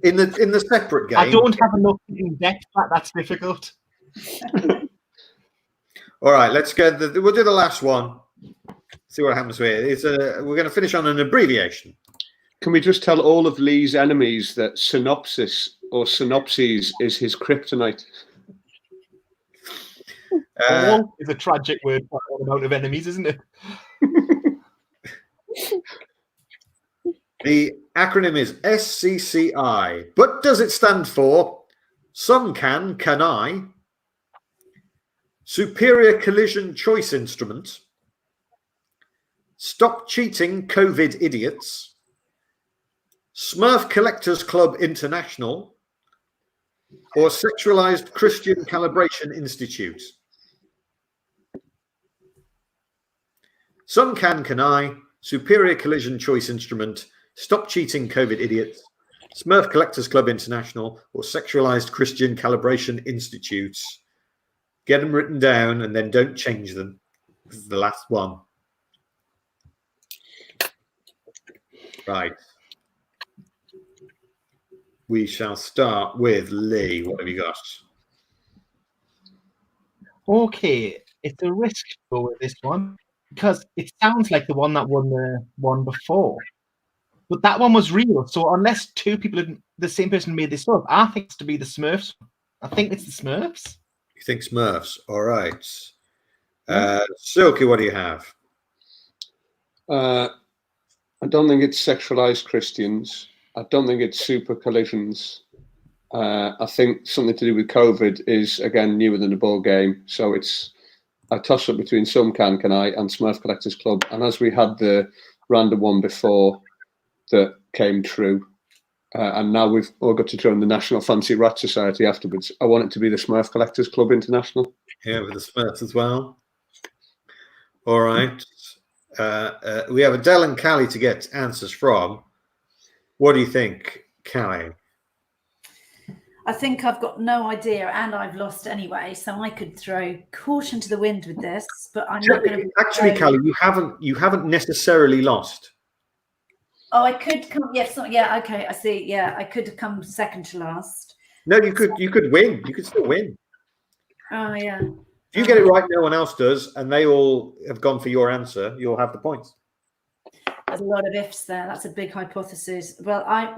In the separate game. I don't have enough in depth that's difficult. All right, let's go. We'll do the last one. See what happens with it. We're going to finish on an abbreviation. Can we just tell all of Lee's enemies that synopsis or synopses is his kryptonite? All is a tragic word for an amount of enemies, isn't it? The acronym is SCCI, but does it stand for Some Can I, Superior Collision Choice Instrument, Stop Cheating COVID Idiots, Smurf Collectors Club International, or Sexualized Christian Calibration Institute? Some Can I, Superior Collision Choice Instrument, Stop Cheating COVID Idiots, Smurf Collectors Club International, or Sexualized Christian Calibration Institutes. Get them written down and then don't change them. This is the last one. Right. We shall start with Lee. What have you got? Okay, it's a risk to go with this one because it sounds like the one that won the one before. But that one was real. So unless two people, the same person made this up, I think it's to be the Smurfs. I think it's the Smurfs. You think Smurfs? All right. Silky, what do you have? I don't think it's sexualized Christians. I don't think it's super collisions. I think something to do with COVID is, again, newer than the board game. So it's a toss-up between Some Can I and Smurf Collectors Club. And as we had the random one before that came true, and now we've all got to join the National Fancy Rat Society afterwards, I want it to be the Smurf Collectors Club International. Yeah, with the Smurfs as well. All right. We have Adele and Callie to get answers from. What do you think, Callie? I think I've got no idea, and I've lost anyway, so I could throw caution to the wind with this. But I'm not going to. Actually, Callie, you haven't necessarily lost. Oh, I could come. Yes, yeah. Okay, I see. Yeah, I could have come second to last. No, you could win. You could still win. Oh yeah. If you get it right, no one else does, and they all have gone for your answer, you'll have the points. There's a lot of ifs there. That's a big hypothesis. Well, my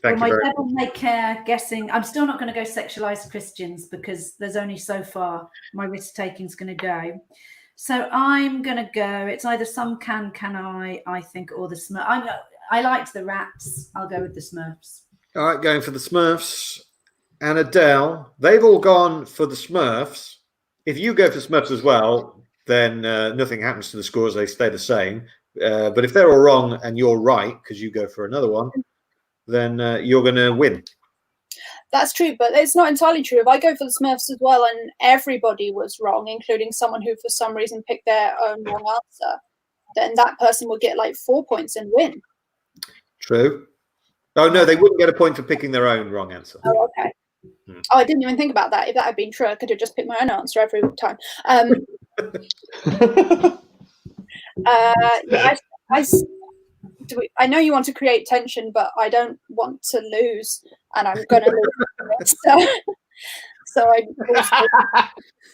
Thank you devil may care guessing. I'm still not going to go sexualized Christians because there's only so far my risk taking is going to go. So I'm going to go. It's either Some Can I think, or the Smurfs. I liked the rats. I'll go with the Smurfs. All right, going for the Smurfs. And Adele, they've all gone for the Smurfs. If you go for Smurfs as well, then nothing happens to the scores. They stay the same. But if they're all wrong and you're right, because you go for another one, then you're going to win. That's true, but it's not entirely true. If I go for the Smurfs as well and everybody was wrong, including someone who for some reason picked their own wrong answer, then that person will get like 4 points and win. True. Oh, no, they wouldn't get a point for picking their own wrong answer. Oh, okay. Oh, I didn't even think about that. If that had been true, I could have just picked my own answer every time. I know you want to create tension, but I don't want to lose, and I'm going to lose. So I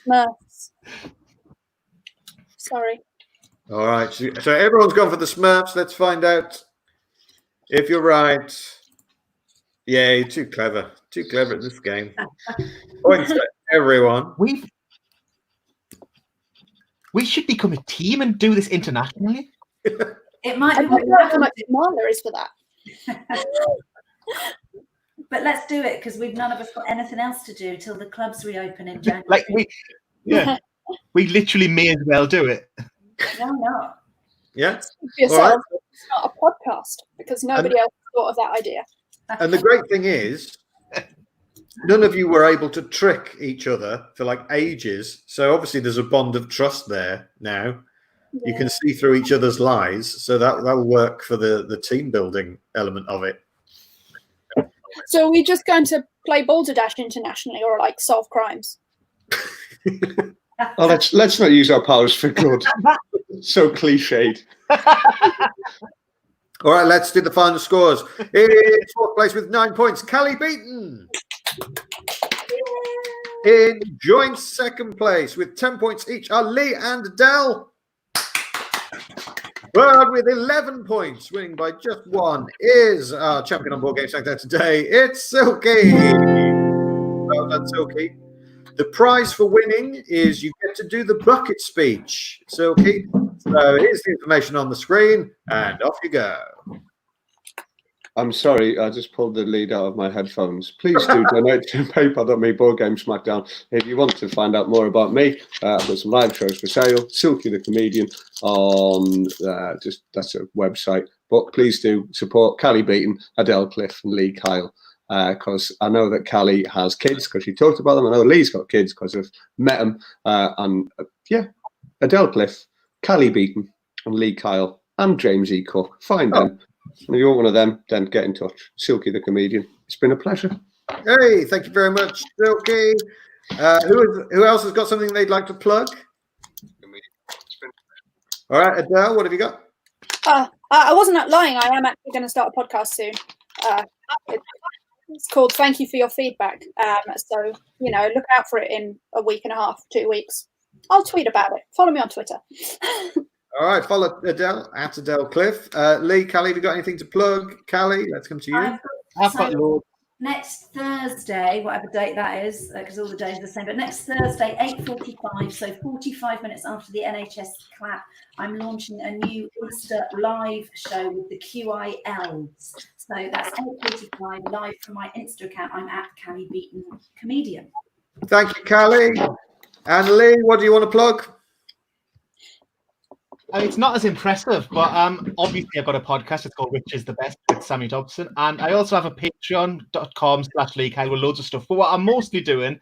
Smurfs. Sorry. All right. So everyone's gone for the Smurfs. Let's find out if you're right. Yeah, you're too clever. Too clever at this game. Points for everyone. We should become a team and do this internationally. It might I be. don't know how much demand there is for that. But let's do it because none of us got anything else to do till the clubs reopen in January. Like we literally may as well do it. Why not? Yeah. Yourself, Right. It's not a podcast because nobody else thought of that idea. And the great thing is, none of you were able to trick each other for like ages. So obviously there's a bond of trust there now. Yeah. You can see through each other's lies. So that will work for the team building element of it. So are we just going to play Balderdash internationally or like solve crimes? Oh, let's not use our powers for good. So cliched. All right, let's do the final scores. In fourth place with 9 points, Callie Beaton. In joint second place with 10 points each are Lee and Adele. But with 11 points, winning by just one, is our champion on Board Game Smackdown today. It's Silky. Well done, Silky. The prize for winning is you get to do the bucket speech, Silky. So here's the information on the screen, and off you go. I'm sorry, I just pulled the lead out of my headphones. Please do donate to PayPal.me Board Game Smackdown if you want to find out more about me. I've got some live shows for sale. Silky the Comedian on that's a website. But please do support Callie Beaton, Adele Cliff, and Lee Kyle. Because I know that Callie has kids because she talked about them. I know Lee's got kids because I've met them. Adele Cliff, Callie Beaton, and Lee Kyle, and James E. Cook. Find them. And if you want one of them, then get in touch. Silky the Comedian. It's been a pleasure. Hey, thank you very much, Silky. Who else has got something they'd like to plug? All right, Adele, what have you got? I wasn't lying. I am actually going to start a podcast soon. It's called Thank You for Your Feedback. So, look out for it in a week and a half, 2 weeks. I'll tweet about it. Follow me on Twitter. All right, follow Adele at Adele Cliff. Lee, Callie, have you got anything to plug? Callie, let's come to you. I've got yours. Next Thursday, whatever date that is, because all the days are the same, but next Thursday, 8:45, so 45 minutes after the NHS clap, I'm launching a new Insta live show with the QILs. So that's 8:45 live from my Insta account. I'm at Callie Beaton Comedian. Thank you, Callie. And Lee, what do you want to plug? It's not as impressive, but obviously I've got a podcast. It's called Which is the Best with Sammy Dobson. And I also have a patreon.com/Lee Kyle with loads of stuff. But what I'm mostly doing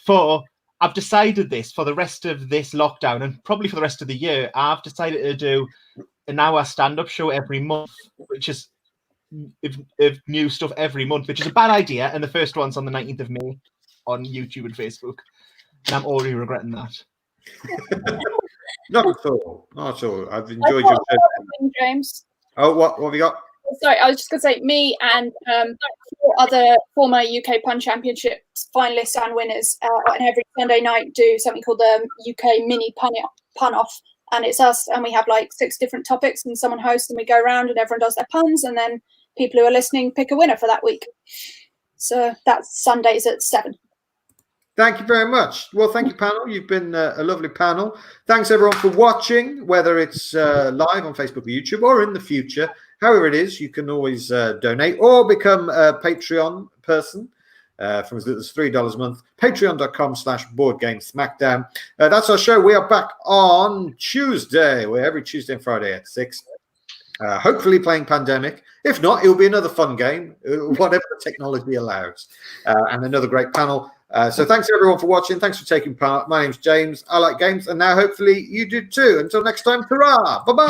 I've decided this for the rest of this lockdown and probably for the rest of the year, I've decided to do an hour stand-up show every month, which is if new stuff every month, which is a bad idea. And the first one's on the 19th of May on YouTube and Facebook. And I'm already regretting that. Not at all. Not at all. I've enjoyed your show. James. Oh, what have you got? Sorry, I was just going to say, me and 4 other former UK Pun Championships finalists and winners, and every Sunday night do something called the UK Mini Pun Off, and it's us, and we have like 6 different topics, and someone hosts, and we go around, and everyone does their puns, and then people who are listening pick a winner for that week. So that's Sundays at 7. Thank you very much. Well, thank you, panel. You've been a lovely panel. Thanks, everyone, for watching, whether it's live on Facebook or YouTube or in the future. However it is, you can always donate or become a Patreon person from as little as $3 a month. Patreon.com/Board Game Smackdown. That's our show. We are back on Tuesday. We're every Tuesday and Friday at 6. Hopefully playing Pandemic. If not, it'll be another fun game, whatever the technology allows. And another great panel. So thanks everyone for watching. Thanks for taking part. My name's James. I like games, and now hopefully you do too. Until next time, hurrah! Bye-bye.